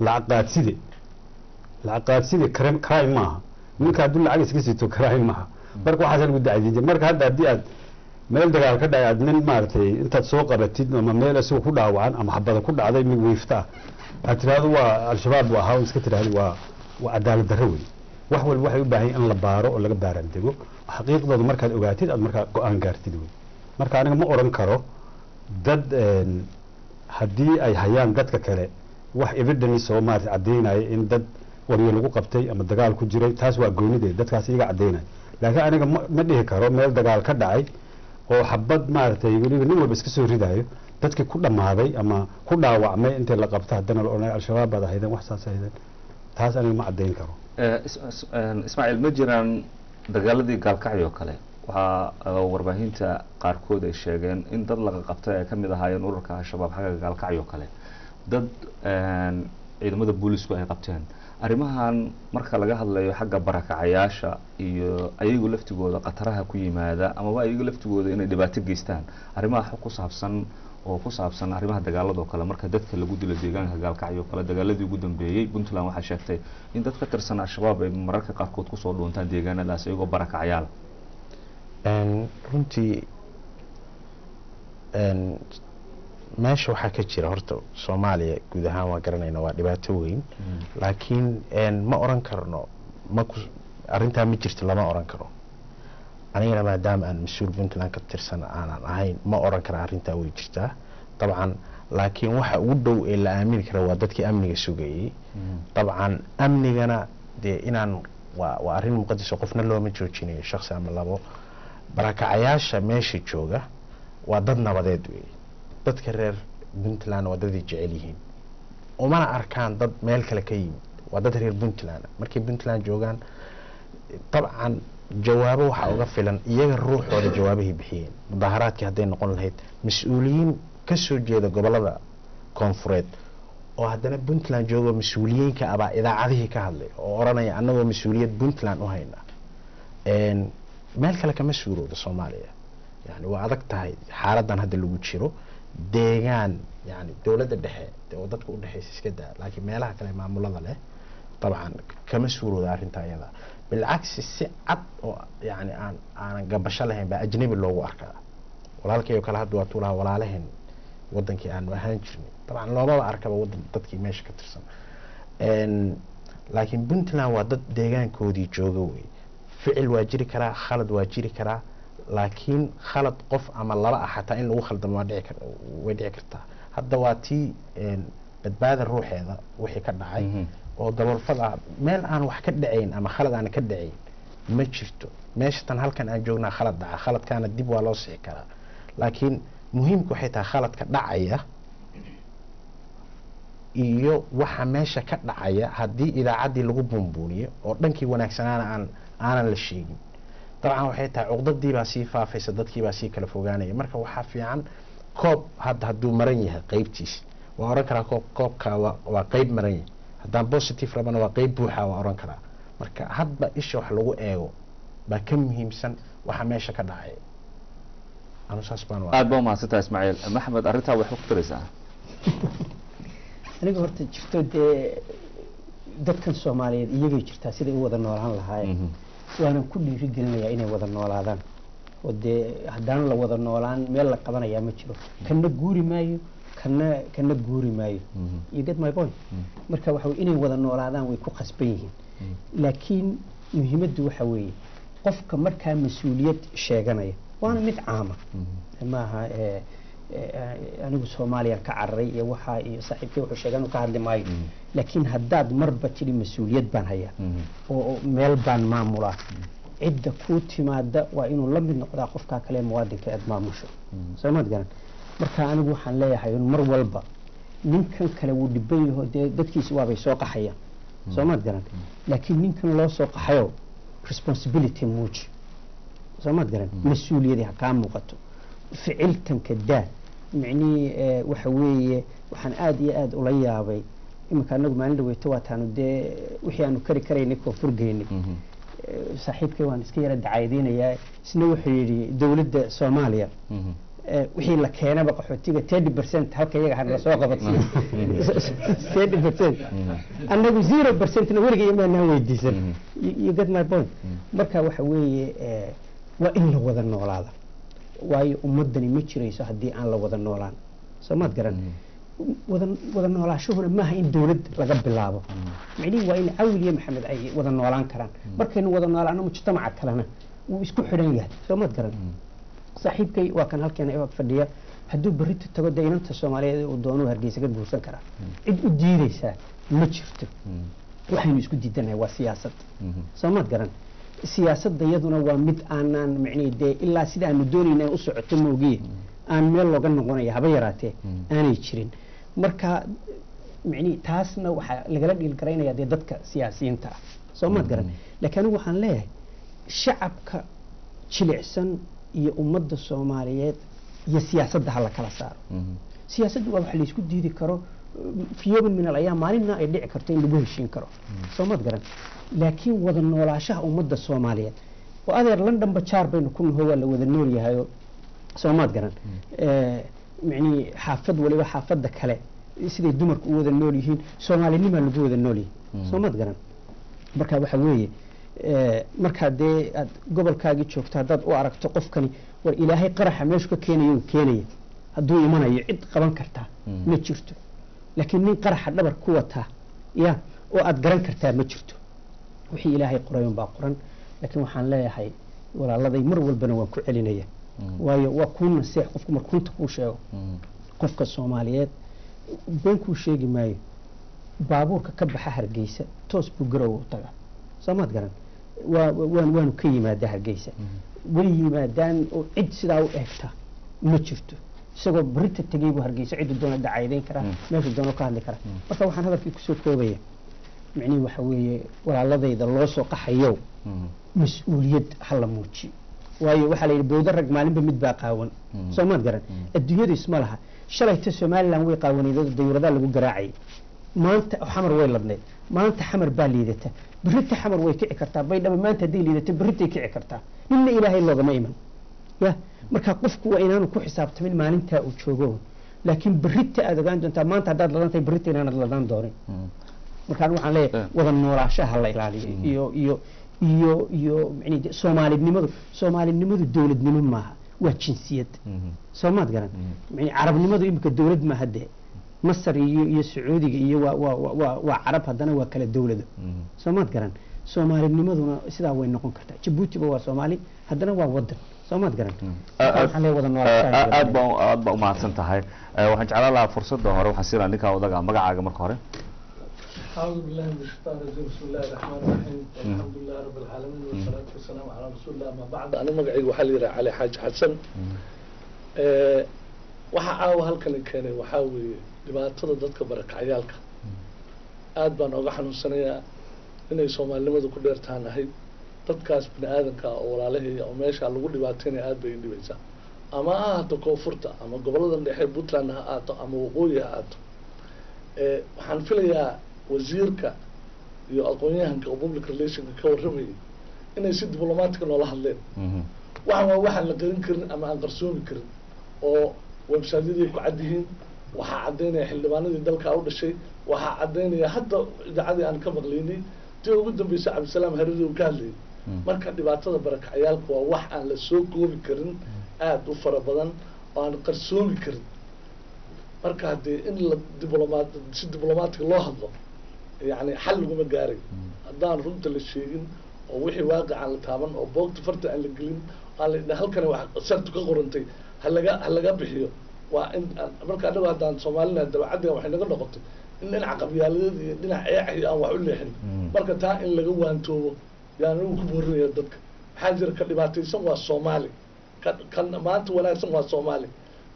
lacag qaadside crime maaha ninka hadduu lacag iska sito crime maaha marka waxaasa lagu dacaydeyn jiray marka hadda haddii aad meel dagaal ka dhacay aad nin maaragtay intaad soo qabatid ama meel isagoo ku dhaawacan ama xabada ku dhacday mid wiifta ah aad tiraahdo waa al-shabaab buu ahaa iska tiraahdo waa cadaalad darro wey wax walba waxay u baahan in la baaro oo laga baaraan dego xaqiiqdooda markaad ogaatid aad markaa go-aan gaartid wey marka aniga ma odhan karo dad haddii ay hayaan dadka kale wax evidence oo maarata caddeynaya in dad waryo lagu qabtay ama dagaal ku jiray taas waa goonideed dadkaas iyaga caddeynaya laakiin aniga ma dhihi karo meel dagaal ka dhacay oo xabad maaragtay weliba nin walba iska soo ridayo dadkii ku dhammaaday ama ku dhaawacmay intay la qabta haddana la odhanay al-shabaab baad ahaydeen wax saas ahaydeen taas aniga ma caddayn karo ismaaciil ma jiraan dagaaladii gaalkacyo oo kale waxaa warbaahinta qaarkood ay sheegeen in dad laga qabtay ay ka mid ahaayeen ururka al-shabaab xagga gaalkacyo kale dad ciidamada boolisku ay qabteen arrimahan marka laga hadlayo xagga barakacayaasha iyo ayagu laftigooda khataraha ku yimaada amaba ayagu laftigooda inay dhibaato geystaan arrimaha xog ku saabsan oo ku saabsan arrimaha dagaalada oo kale marka dadka lagu dilo deegaanka gaalkacyo kale dagaaladii ugu dambeeyey puntland waxaa sheegtay in dad ka tirsan al-shabaab ay mararka qaarkood kusoo dhuuntaan deegaanadaas iyagoo barakacayaal runtii meesha waxaa ka jira horta soomaaliya guud ahaan waa garanayna waa dhibaato weyn laakiin ma oran karno arrintaa ma jirto lama oran karo anigana maadaama aan mas-uul puntland ka tirsan aanan ahayn ma oran kara arrintaa way jirtaa dabcan laakiin waxa ugu dhow ee la aamini kara waa dadkii amniga sugayey dabcan amnigana dee inaan waa arrin muqadis oo qofna looma joojinayo shakhsi ama labo barakacayaasha meesha jooga waa dad nabadeed wey dadka reer puntland waa daday jecel yihiin umana arkaan dad meel kale ka yimid waa dad reer puntland markay puntland joogaan dabcan jawaabo waxaa uga filan iyaga ruuxooda jawaabahay bixiyeen mudaharaadkii hadday noqon lahayd mas-uuliyiin ka soo jeeda gobolada koonfureed oo haddana puntland joogo mas-uuliyiinka abaa idaacadihii ka hadlay oo oranaya annagoo mas-uuliyad puntland u hayna meel kale kama suurooda soomaaliya yani waa adag tahay xaaladan hadda lagu jiro deegaan yani dowladda dhexe oo dadka u dhexeysa iska daa laakiin meelaha kale maamulada leh طبعا كما سورو أرنتا يلا بالعكس السعد يعني أنا قبش لهم بأجنبي اللي هو أركا ولا لك يوكل هاد وطولها ولا لهن ودن كي أنا وهنجرني طبعا لو ما أركب ودن تدكي ماشي كترسم لكن بنتنا ودد ديجان كودي جوجوي فعل واجري كرا خلد واجري كرا لكن خلد قف أما الله حتى إن لو خلد ما وديع كرتا هذا واتي بدباد الروح هذا وحي كدعي ودور فضع مال أنا وح كدعين أما خلد أنا كدعين ما شفته ماشي هل كان أجونا خلد دع خلد كان الدب ولا صح كرا لكن مهم كحيتها خلد كدعية iyo waxa meesha ka dhacaya hadii ilaacadii lagu buunbuuniyo oo dhankii wanaagsanaan aan la sheegin dabcan waxay tahay uqdadii baa sii faafaysa dadkii baa sii kala fogaanaya marka waxa fiican koob haduu maran yahay qaybtiis waa oran karaa koobka waa qayb maran yahay hadaan positive rabana waa qayb buuxa waa oran karaa marka hadba isha wax lagu eego baa ka muhiimsan waxa meesha ka dhacay anu saasbaan waa aad baa maasanta Ismaaciil Maxamed arinta wax ku tiraysaa aniga horta jirto dee dadkan Soomaaliyeed iyagay jirtaa sidii u wada noolaan lahaayeen waana ku dhiirigelinayaa inay wada noolaadaan oo dee haddaan la wada noolaan meel la qabanayaa ma jiro kana guuri maayo kana guuri maayo you get my point marka waxa inay wada noolaadaan way ku qasban yihiin laakiin muhiimaddu waxa weeye qofka markaa mas'uuliyad sheeganaya waana mid caama maaha anigu Soomaaliyan ka cararay iyo waxa iyo saaxiibkay wuxuu sheegan ka hadli maayo laakiin haddaad marba tiri mas'uuliyad baan hayaa oo meel baan maamulaa cidda ku timaada waa inuu la mid noqdaa qofka kale muwaadinka aad maamusho Soomaad garan marka anigu waxaan leeyahay mar walba ninkan kale uu dhibay yahay dadkiisa waa bay soo qaxayaan Soomaad garan laakiin ninkan loo soo qaxayo responsibility muuji Soomaad garan mas'uuliyadda ka muuqato ficiltan kada macni waxa weeye waxaan aad iyo aad ula yaabay imka anagu maalin dhaweeyto waa taanu wixii aanu kari karaynay ko furgeynay saaxiibkay waan iska yara dacaydinayaa isna wuxuu yiri dawladda Soomaaliya wixii la keenaba qaxootiga 30% halka iyaga hadda soo qabatay 30% anagu 0% na wariga imaanaa weydiisan you get my point marka waxa weeye waa in la wada noolaada waayo ummadani ma jirayso hadii aan la wada noolaan Soomaad garan wada noolaashahuna maaha in dawlad laga bilaabo macni waa in awliye Maxamed ay wada noolaan karaan markaynu wada noolaano mujtamaca kalena uu isku xidhan yahay Soomaad garan saaxiibkay waa kan halkan ay fadhiya haduu barito tago deynanta Soomaaliyeed oo doono Hargeysa ka guursan kara cid u diidaysa ma jirto waxaynu isku diidanahay waa siyaasad Soomaad garan siyaasadda iyaduna waa mid aanan macneeyay ilaa sida aanu doonayna u socoto moogiye aan meel looga noqonayo haba yaraatee aanay jirin marka macni taasna waxa lagala dhil gareynaya dadka siyaasiyiinta Soomaad garan laakiin anigu waxaan leeyahay shacabka jilicsan iyo ummadda Soomaaliyeed iyo siyaasadda hala kala saaro siyaasaddu waa wax la isku diidi karo في يوم من الأيام مالنا يدعي كرتين لجوه الشينكرو سومات قرن لكن وذا النولاشة ومدة الصومالية وهذا لندن بتشار بين كل هو اللي وذا النوري هاي سومات قرن يعني حافظ ولا حافظ ذاك هلا يصير الدمر وذا النوري هين صومالي لما اللي وذا النوري سومات قرن مركب حويه مركب ده قبل كاجي شفت هذا وعرق تقف كني والإلهي قرح مشكو كيني هدو إيمانا يعد قبان كرتا متشرتو لكن من قرح النبر قوتها يا وأتقرن كرتا متشرتو وحي إلهي قريون باقرن لكن وحان لا يحي ولا الله ذي مر والبنوان كعلينية وكون السيح قفكم مركون تقوشيو قفك الصوماليات بينكو شيء ماي بابورك كبح هرقيسة توس بقرو طبعا سمات قرن وانو كيما ده هرقيسة وليما دان عد سداو إفتا متشرتو isagoo barita tageeyo Hargeysa cid doona dacaydeen kara meesha doona ka hadli kara marka waxaan hadalkii ku soo koobaya macni waxa weeye walaaladayda loo soo qaxayo mas'uuliyad hal muuji waayo waxa la yiraahdo bowda rag maalinba mid baa qaawan Soomaad garan adduunyada isma laha shalayta Soomaaliland way qaawanaydo dawladda lagu garaacay maanta xamar way ladneed maanta xamar baa liidata barita xamar way kici kartaa baydhaba maanta hadii liidata barita kici kartaa inna ilaahay loogama iman ya marka qofku waa inaanu ku xisaabtamin maalinta uu joogo laakiin barita aad ogaan doontaa maanta hadaad ladantay barita inaanad ladan doonin markaan waxaan leeyahay wada noolaashaha la ilaaliyo iyo macni soomaalinimadu dawladnimo maaha waa jinsiyad soomaad garan macni carabnimadu imika dawlad maaha de masar iyo sacuudiga iyo waa carab haddana waa kala dawlado soomaad garan soomaalinimaduna sidaa way noqon kartaa jabuutiba waa soomaali haddana waa wadan soomaad garan waxaan leeyahay wada noolaashaha aad baa u mahadsan tahay waxaan jeclaan lahaa fursadda hore waxaan siinaa ninkaa odaga magacaaga marka hore أعوذ بالله من الشيطان الرجيم بسم الله الرحمن الرحيم الحمد لله رب العالمين والصلاة والسلام على رسول الله ما بعد أنا مقعي وحالي علي حاج حسن waxa caawa halkan keenay waxa weeye dhibaatada dadka barakacayaalka aad baan uga xanuunsanayaa inay Soomaalinimadu ku dheertaan ahayd dadkaas bini'aadanka oo walaalahay oo meesha lagu dhibaateynay aad bay dhibaysaa ama ahaato koonfurta ama gobollada dhexe Puntland ha ahaato ama waqooyi ha ahaato waxaan filayaa wasiirka iyo aqoon-yahanka public relationka ka warramayay inay si diblomatic noola hadleen waxaan la qarin karin ama aan qarsoomi karin oo website-yadii ku cad yihiin waxaa caddaynaya xildhibaanadii dalka u dhashay waxaa caddaynaya hadda idaacadii aan ka maqlaynay tii ugu dambeysay cabdisalaam hariri uu ka hadlayay marka dhibaatada barakacayaalka waa wax aan la soo koobi karin aad u fara badan oo aan qarsoomi karin marka haddii in la si diblomatic loo hadlo يعني حل لقوم جاري هذا رنت للشيء أو وحي واقع على تابن أو بوقت فرت على الجلين قال إن هل كان واحد صرت كقرنتي هلا جاب بحيه وإن أمريكا أنا واحد عن سومالنا ده عدى وحنا قلنا قطي إن العقب يالله دينا عيح أو وحول لحن مركا تا إن لجوا أنتو يعني هو كبر يدك حاجر كلماتي سموا الصومالي كان ما أنت ولا سموا الصومالي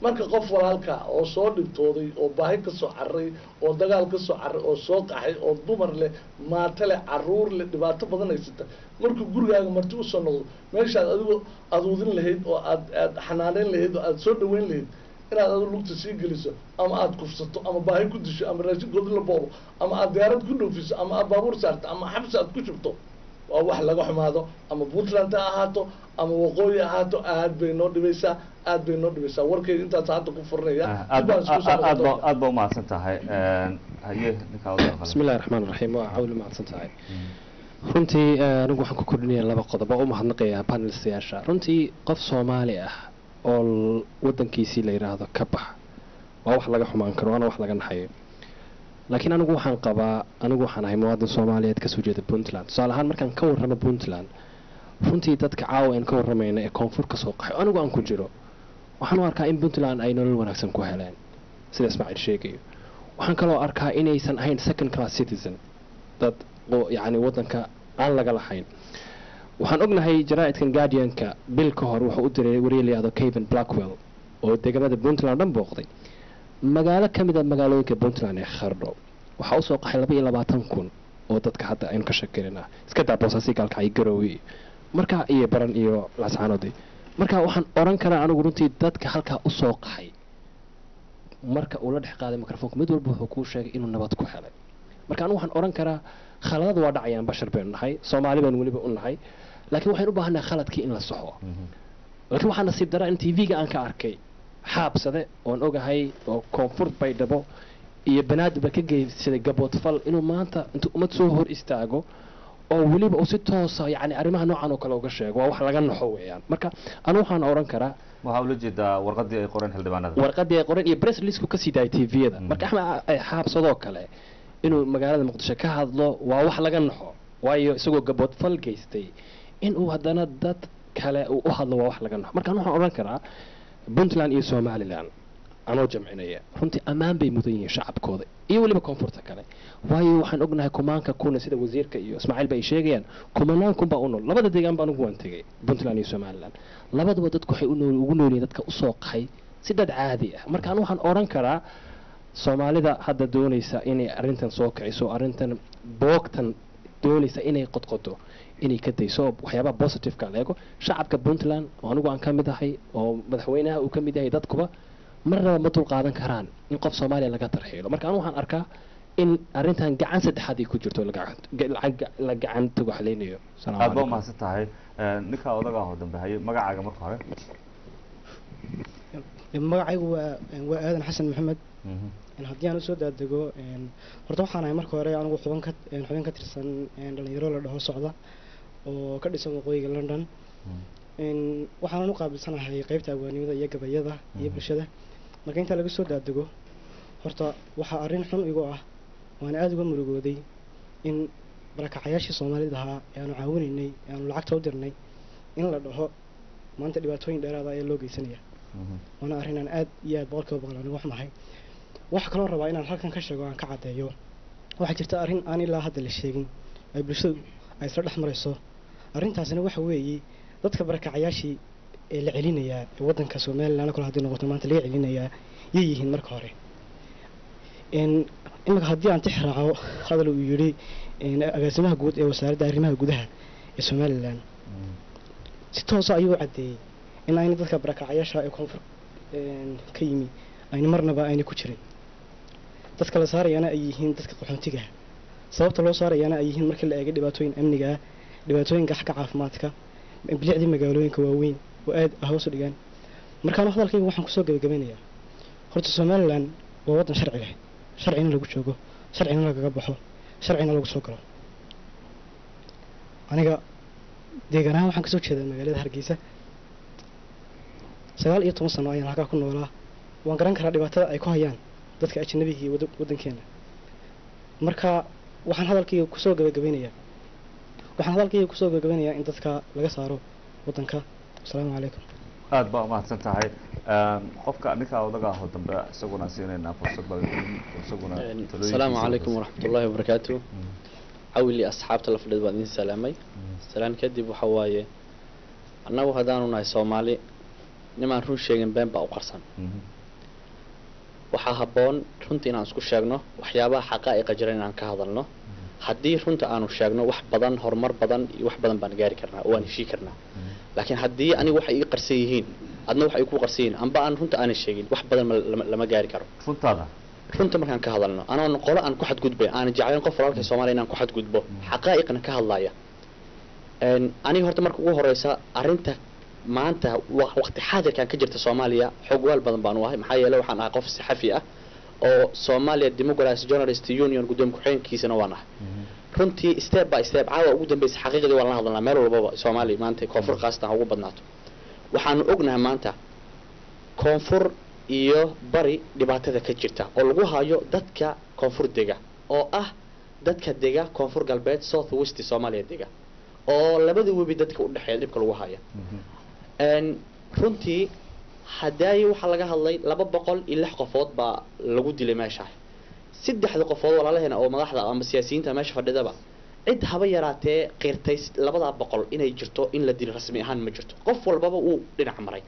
marka qof walaalka oo soo dhibtooday oo baahi ka soo carray oo dagaal ka soo carray oo soo qaxay oo dumar leh maata leh caruur leh dhibaato badan haysata marka gurigaaga marti u soo noqdo meeshaad adigu aduudin lahayd oo aad xanaaneyn lahayd oo aad soo dhaweyn lahayd inaad adigu lugta sii geliso ama aad kufsato ama baahi ku disho ama raashin goodi la boobo ama aad diyaarad ku dhoofiso ama aad baabuur saarto ama xabsi aad ku shubto waa wax laga xumaado ama Puntland ha ahaato ama waqooyi ha ahaato aad bay noo dhibaysaa warkayga intaas hadda ku furnaya aad ba u mahadsan tahay haye ninka odaga bismillaahir rahmaanir rahiim waa cawl mahadsan tahay runtii anigu waxaan ku kordhinayaa laba qodob oo u mahadnaqayaa panelistayaasha runtii qof Soomaali ah oo wadankiisii la yiraahdo ka bax waa wax laga xumaan karo ana wax laga naxayo laakiin anigu waxaan ahay muwaadin Soomaaliyeed ka soo jeeda Puntland salahan markaan ka warramo Puntland runtii dadka caawa aan ka warramayna ee koonfur ka soo qaxay anigu aan ku jiro waxaan u arkaa in Puntland ay nolol wanaagsan ku heleen sida Ismaaciil sheegay waxaan kaloo arkaa inaysan ahayn second class citizen dad oo yaani wadanka aan laga lahayn waxaan ognahay jaraa'idkan Guardian-ka bil ka hor wuxuu u diray wariyeelyaado Kevin Blackwell oo deegaanada Puntland dhan booqday magaalo kamid ah magaalooyinka Puntland ee Khardho waxa uu soo qaxay 22,000 oo dadka hadda aynu ka sheekeynaa iska daa boosaasi galka ay garooway marka iyo baran iyo laascaanoodi marka waxaan oran karaa anigu runtii dadka halka u soo qaxay marka uu la dhex qaaday mikrofoonka mid walba wuxuu ku sheegay inuu nabad ku helay marka anigu waxaan oran karaa khaladadu waa dhacayaan bashar been nahay Soomaali baan waliba u nahay laakiin waxaan u baahanahay khaladkii in la saxo laakiin waxaan nasiib daraa in TV-ga aan ka arkay xaabsade oon ogahay oo koonfur baydhabo iyo banaadba ka geeyay gabood fal inuu maanta inta umad soo hor istaago oo waliba uu si toos ah yaani arrimaha noocan oo kale uga sheego waa wax laga naxo weeyaan marka anu waxaan oran karaa waxa uu la jeedaa warqadii ay qoreen xildhibaanada iyo press release-ku ka sii daayay TV-da marka axmed ay xaabsadoo kale inuu magaalada Muqdisho ka hadlo waa wax laga naxo waayo isagoo gabood fal geystay inuu haddana dad kale u hadlo waa wax laga naxo marka anu waxaan oran karaa Puntland iyo Somaliland anoo jamcinaya runtii amaan bay mudan yihiin shacabkooda iyo waliba koonfurta kale waayo waxaan ognahay kumaanka kuna sida wasiirka iyo Ismaaciil bay sheegayaan kumanaan kun baa u nool labada deegaan baan ugu wantagay Puntland iyo Somaliland labaduba dadku waxay ugu nool yihiin dadka u soo qaxay si dad caadi ah marka anu waxaan oran karaa Soomaalida hadda doonaysa inay arintan soo kiciso arintan boogtan doonaysa inay qodqodo inay ka dayso waxyaabaha positive ka leego shacabka Puntland oo anigu aan ka mid ahay oo madaxweynaha uu ka mid yahay dadkuba marnaba ma dul qaadan karaan in qof Soomaaliya laga tarxiilo marka anu waxaan arkaa in arintan gacan saddexaad ay ku jirto la gacan tago xaleynayo aad baa mahadsan tahay ninka odaga oo dambeeyay magacaaga marka hore magacaygu waa aadan xasan maxamed haddii aan usoo daadego horta waxaan ahay marka hore anigu xubin ka tirsan dhalinyaro la dhaho socda oo ka dhisan waqooyiga London waxaan u qaabilsanahay qaybta abwaanimada iyo gabayada iyo bulshada marka inta laga soo daadego horta waxa arrin xun igu ah waan aad uga murugooday in barakacayaashii Soomaalida ahaa aanu caawinaynay aanu lacagta u dirnay in la dhaho maanta dhibaatooyin dheeraad ah ee loo geysanaya wana arrin aan aad iyo aad boqolkiiba boqol anigu xumahay waxa kaloo rabaa inaan halkan ka sheego aan ka cadeeyo waxa jirta arrin aan ilaa hadda la sheegin ay bulshadu ay isla dhex marayso arrintaasina waxa weeye dadka barakacayaashii ee la celinaya ee wadanka Soomaaliland kala hadii noqoto maanta la celinayaa yihiin marka hore imika haddii aan tixraaco hadal uu yiri agaasimaha guud ee wasaaradda arrimaha gudaha ee Soomaaliland si toos ah ayuu cadeeyay in ay dadka barakacayaasha ay koonfur ka yimi ay marnaba ay ku jirin dadka la saarayana ay yihiin dadka qaxoontiga sababta loo saarayana ay yihiin markii la eegay dhibaatooyin amniga dhibaatooyinka xagga caafimaadka bilicdi magaalooyinka waaweyn oo aad hoos u dhigaan markaan hadalkayga waxaan ku soo gabagabeynayaa horta Soomaaliland waa wadan sharci leh sharcina lagu joogo sharcina laga baxo sharcina lagu soo galo aniga deegaanaha waxaan ka soo jeedaa magaalada Hargeysa 19 sano ayaan halka ku noolaa waan garan karaa dhibaatada ay ku hayaan dadka ajnabiga iyo wadankeena marka waxaan hadalkayga ku soo gabagabeynayaa in dadka laga saaro wadanka assalaamu calaykum aad baa mahadsan tahay qofka ninka odaga ah oo dambe isaguna siinayna fursad baa isaguna assalaamu calaykum waraxmatullaahi wabarakaatuh awli asxaabta la fadhida baan idin salaamay salaan kadib waxa waaye annagu hadaanu nahay Soomaali nimaan run sheegin been baa u qarsan waxa haboon runtii inaan isku sheegno waxyaabaha xaqaa'iqa jira inaan ka hadalno haddii runta aanu sheegno wax badan horumar badan iyo wax badan baan gaari karnaa waan heshii karnaa laakiin haddii anigu waxa ii qarsan yihiin adna waxa ay ku qarsan yihiin amba aan runta aan sheegin wax badan lama gaari karo runta markaan ka hadalno anoo qolo aan ku xadgudbay aan jeclayn qof walaalka Soomaaliyeed inaan ku xadgudbo xaqaa'iqna ka hadlaya aniga horta marka ugu horeysa arrinta maanta waqti xaadirkan ka jirta Soomaaliya xog wal badan baan u ahay maxaa yeelay waxaan ahay qof saxafi ah oo Soomaaliya Democracy Journalist Union guddoomka xigeenkiisana waan ahay runtii step by step caawa ugu dambeysay xaqiiqadii waan la hadalnaa meel walba Soomaaliya maanta koonfur qaastan ugu badnaato waxaan ognahay maanta koonfur iyo bari dhibaatada ka jirta oo lagu hayo dadka koonfur dega oo ah dadka dega koonfur galbeed South West Soomaaliya dega oo labada webi dadka u dhaxeeya dhibka lagu haya runtii haddii waxa laga hadlay 206 qofood baa lagu dilay meesha 3 qofood walaalaheena oo madaxda ama siyaasiyiinta meesha fadhidaba cid haba yaraatee qeyrtay 200 inay jirto in la dilo rasmi ahaan ma jirto qof walbaba uu dhinac maray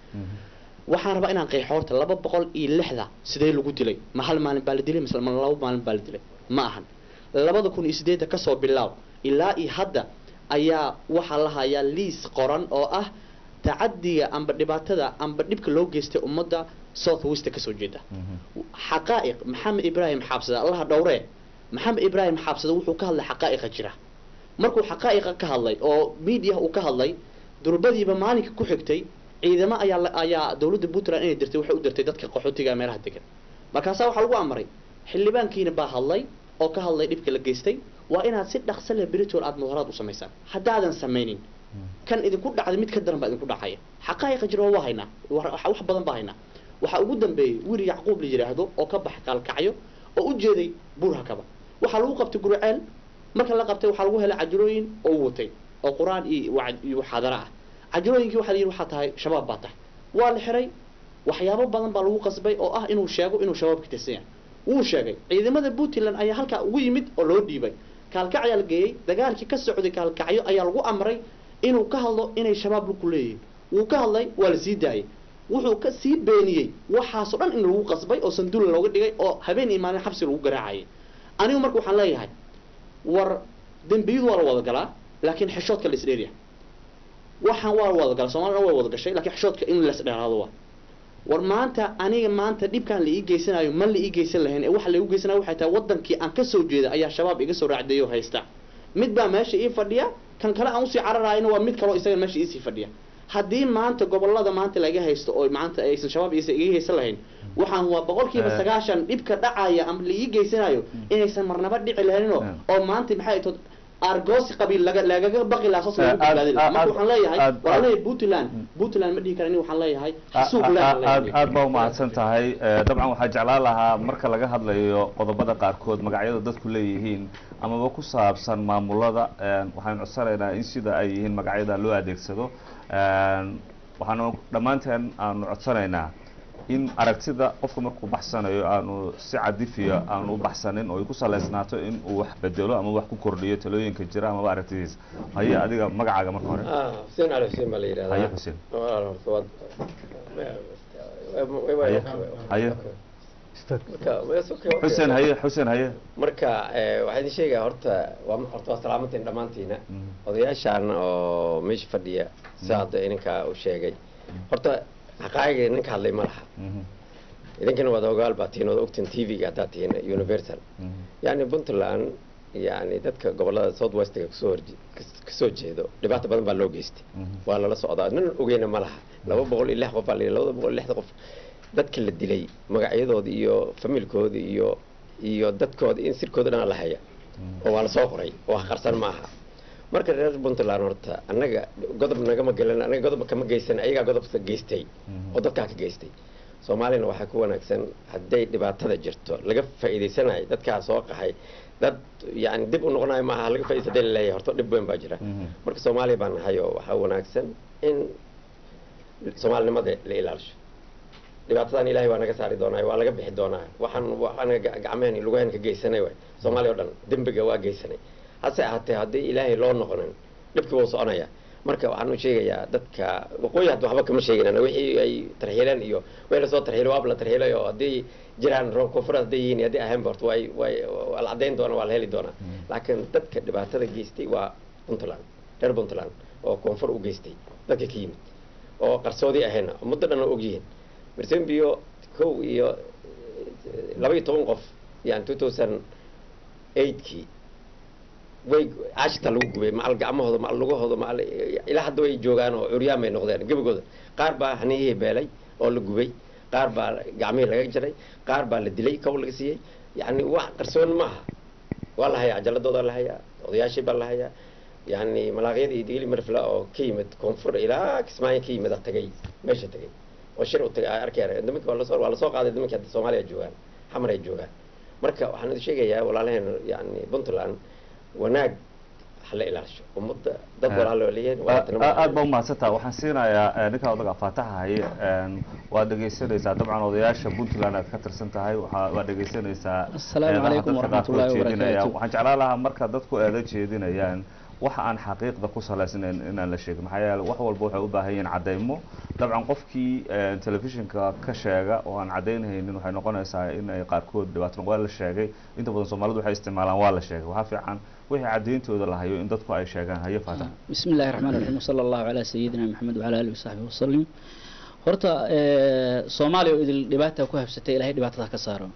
waxaan rabaa inaan qeexo horta 206 sidee lagu dilay ma hal maalin baa la dilay mise laba maalin baa la dilay ma ahan 2008 ka soo bilaaw ilaa hadda ayaa waxa la hayaa liis qoran oo ah تعدي أم بدبعتها أم بدبك لوجست أمدا South West كسوجدا حقائق محمد إبراهيم حافظ الله دوره محمد إبراهيم حافظ وحو كهلا حقائق جرا مركو حقائق كهلا أو ميديا وكهلا دربدي بمالك كحكتي إذا ما أيا دولة بوترا إيه درتي وحو درتي دتك قحوتي جامرها دكان مركاسا وحلو أمري حلي بان كين بهالله أو كهلا دبك لجستي وإنها ست دخسل بريتور عاد مظاهرات وسميسان حتى هذا سمينين كان إذا كنت عاد ميت كدرن بعد كنت حياة حقائق جروا وهنا وح بدن بهنا وحوجدا بي وير يعقوب اللي جرى هذا أو كبح قال كعيو أو أجري بورها كبا وحلوه قبت جرعان ما كان لقبته وحلوها لعجروين أو وتي أو قرآن وعد وحضرة عجروين كي وحدين وحتى شباب باطح والحري وحيابه بدن بالو قصبي أو إنه شاقو إنه شباب كتسين وشاقي إذا ما ذبوتي لأن أي هالك ويمد أو لو ديبي كالكعيا الجاي دجال كي كسعودي كالكعيو أي لو أمري إنه كهلا إنه شباب الكلية وكهلا والزيداي وحو كسي بيني وحاصلا إنه هو قصبي أو صندوق لو قد جاي أو هبين إيمان حبس لو جراعي أنا يوم مركو حلاي هاي ور دم بيد ولا وضع جلا لكن حشوت كالسريريا وحن ولا وضع جلا سواء ولا وضع شيء لكن حشوت كإنه لسنا هذا ور ما أنت ديب كان اللي يجي سنة يوم ما اللي يجي سنة لهن واحد اللي يجي سنة وحتى وضن كي أنكسر جيدا أي شباب يقصر عديه هيستع مد ماشي إيه فديا كان كلا أنسي عرّا إنه ومد كلا يصير ماشي إيه فديا هدين ما أنت قبل الله ده ما أنت لاقيه هيست أو ما أنت أيسن شباب يجي هيسلهن waxaan waa boqolkiiba 90 dhibka dhacaya ama la ii geysanayo inaysan marnaba dhici lahayn oo maanta maxay tahay argos qabiil lagaga baqi la soo badbaadin marka waxaan leeyahay walaalahay Puntland ma dhihi karaan waxaan leeyahay xasuuq leeyahay aad baa u mahadsan tahay dabcan waxaa jeclaan lahaa marka laga hadlayo qodobada qaarkood magacyada dadku leeyihiin amaba ku saabsan maamulada waxaan codsanaynaa in sida ay yihiin magacyada loo adeegsado waxaanu dhammaanteen aanu codsanaynaa in aragtida qofka markuu baxsanayo aanu si cadifiya aanu u baxsanin oo ay ku saleysnaato in uu wax bedelo ama wax ku kordhiyo talooyinka jira ama aragtidiisa haye adiga magacaaga marka hore Xuseen Ali Xuseen baa la yiraahdaa haye Xuseen haye Xuseen haye marka waxaan idin sheegaa horta waa salaamantiin dhammaantiina odayaashaan oo meesha fadhiya saada ininka u sheegay horta xaqaayiga ninka hadlay ma laha idinkana waad ogaal baa tihiin ood ogtiin TV-ga haddaad tihiin Universal yani Puntland yani dadka gobolada South West-ga kasoo jeedo dhibaato badan baa loo geystay waa lala socdaa nin ogeyna ma laha 206 qof baa la 206 qof dadka la dilay magacyadooda iyo familkooda iyo dadkooda in sirkooda dhan la haya oo waa la soo qoray oo qarsan ma aha marka reer Puntland horta annaga godob nagama galan anaga godob kama geysan ayaga godobka geystay oo dadka ka geystay Soomaalina waxa ku wanaagsan haday dhibaatada jirto laga faa'iideysanayo dadka soo qaxay dad yani dib u noqonayo ma aha laga faa'iideysan leeyahay horta dib weyn baa jira marka Soomaali baan hayo waxa wanaagsan in Soomaalinimada la ilaaliyo dhibaatadan Ilaahay waa naga saari doonaa waa laga bixi doonaa waxaan gacmaheen lugahan ka geysanay way Soomaali oo dhan dambiga waa geysanay hase ahaatee haddii Ilaahay loo noqonin dhibkii wuu soconaya marka waxaan u sheegayaa dadka waqooyi hadda waxba kama sheeginana wixii ay tarxiileen iyo way la soo tarxiilay waa la tarxiilay oo haddii jiraan roob koonfur hadday yihiin haddii ahaan barto way la caddayn doonaa waa la heli doonaa laakiin dadka dhibaatada geystay waa Puntland reer Puntland oo koonfur u geystay dadka ka yimid oo qarsoodi ahayna muddo dhan og yihiin Bersembio kow iyo 12 qof yani 2008kii way ashta lagu gubay macal gacmahooda macal lugahooda macal ilaa hadda way joogaan oo curyaamay noqdeen gabagooda qaar baa haniyay beelay oo la gubay qaar baa gacmihii laga jaray qaar baa la dilay kow laga siiyay yani wax qarsoon ma aha waa la hayaa jaladooda la hayaa odayaashii baa la hayaa yani malaaqyadii digli marfla oo ka yimid koonfur ilaa Kismaayo ka yimid tagay meesha tagay oo shir u tagay arkay nimanka waa la soo qaaday nimanka Soomaaliya joogaan xamar ay joogaan marka waxaan idin sheegayaa walaalaheen yani Puntland wanaag hal ilaasho umada dad walaalo leeyahay aad baa mahadsantaa waxaan siinayaa ninka odaga faataxay waa dhageysanaysaa dabcan odayaasha Puntland aad ka tirsan tahay waa dhageysanaysaa assalaamu calaykum warahmatullaahi wabarakaatuh waxaan jeclaan lahaa marka dadku eeda jeedinayaan waxa aan xaqiiqda ku salaysnayn inaan la sheegin maxaa yeelay wax walba waxay u baahan yihiin cadeymo dabcan qofkii telefishinka ka sheega oo aan cadeynaynin waxay noqonaysaa in ay qaarkood dhibaato waa la sheegay inta badan Soomaalidu waxay isticmaalaan waa la sheegay waxa fiican wixii cadeyntooda la hayo in dadku ay sheegaan haye faatax bismillaahir rahmaanir rahiim sallallahu alayhi sayyidina maxamed wa ala alihi wa sahbihi wasallam horta Soomaaliya idil dhibaato ku habsatay ilaahay dhibaatada ka saaro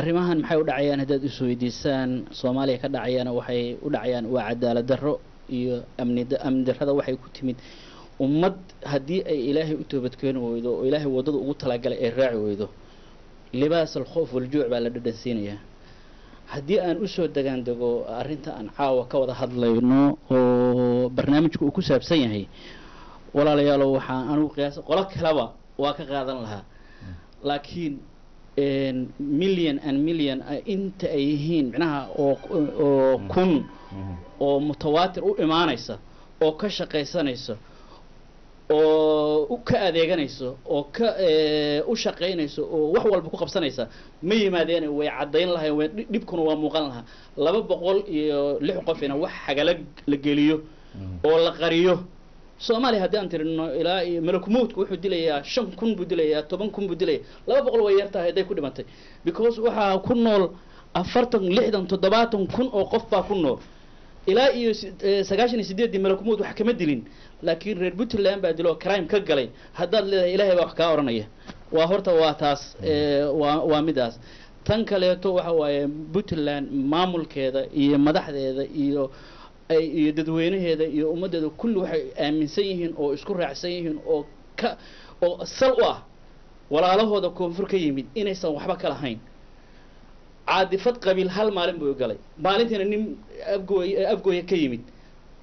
arrimahan maxay u dhacayaan haddaad isu weydiisaan Soomaaliya ka dhacayana waxay u dhacayaan waa cadaalad darro iyo amni darrada waxay ku timid ummad haddii ay ilaahay u toobadkeeni weydo oo ilaahay wadada ugu talagalay ay raaci weydo libaas al-khawf wal-juuc baa la dhadhansiinayaa haddii aan u soo dagaandego arrinta aan caawa ka wada hadlayno oo barnaamijku uu ku saabsan yahay walaalayaalow waxaan anigu qiyaas qolo kaleba waa ka qaadan lahaa laakiin million inta ay yihiin macnaha oo kun oo mutawaatir u imaanaysa oo ka shaqaysanaysa oo u ka adeeganayso oo ka u shaqaynayso oo wax walba ku qabsanaysa ma yimaadeen way cadeyn lahayn way dhibkuna waa muuqan lahaa 206 qofina wax xagala la geliyo oo la qariyo Soomaaliya haddii aan tirino ilaa malakumuudku wuxuu dilayaa 5,000 buu dilayaa 10,000 buu dilayaa 200 way yartahay haday ku dhimantay because waxa ku nool 40 60 70 kun oo qof baa ku nool ilaa iyo 98 malakumuud wax kama dilin laakiin reer Puntland baa dilo crime ka galay haddaad leedahay ilaahay baa wax ka oranaya waa horta waa taas waa midaas tan kaleeto waxa waaye Puntland maamulkeeda iyo madaxdeeda iyo dadweynaheeda iyo ummadeeda kullu waxay aaminsan yihiin oo isku raacsan yihiin oo sal u ah walaalahooda koonfur ka yimid inaysan waxba ka lahayn caadifad qabiil hal maalin buu galay maalintiina nin afgooye ka yimid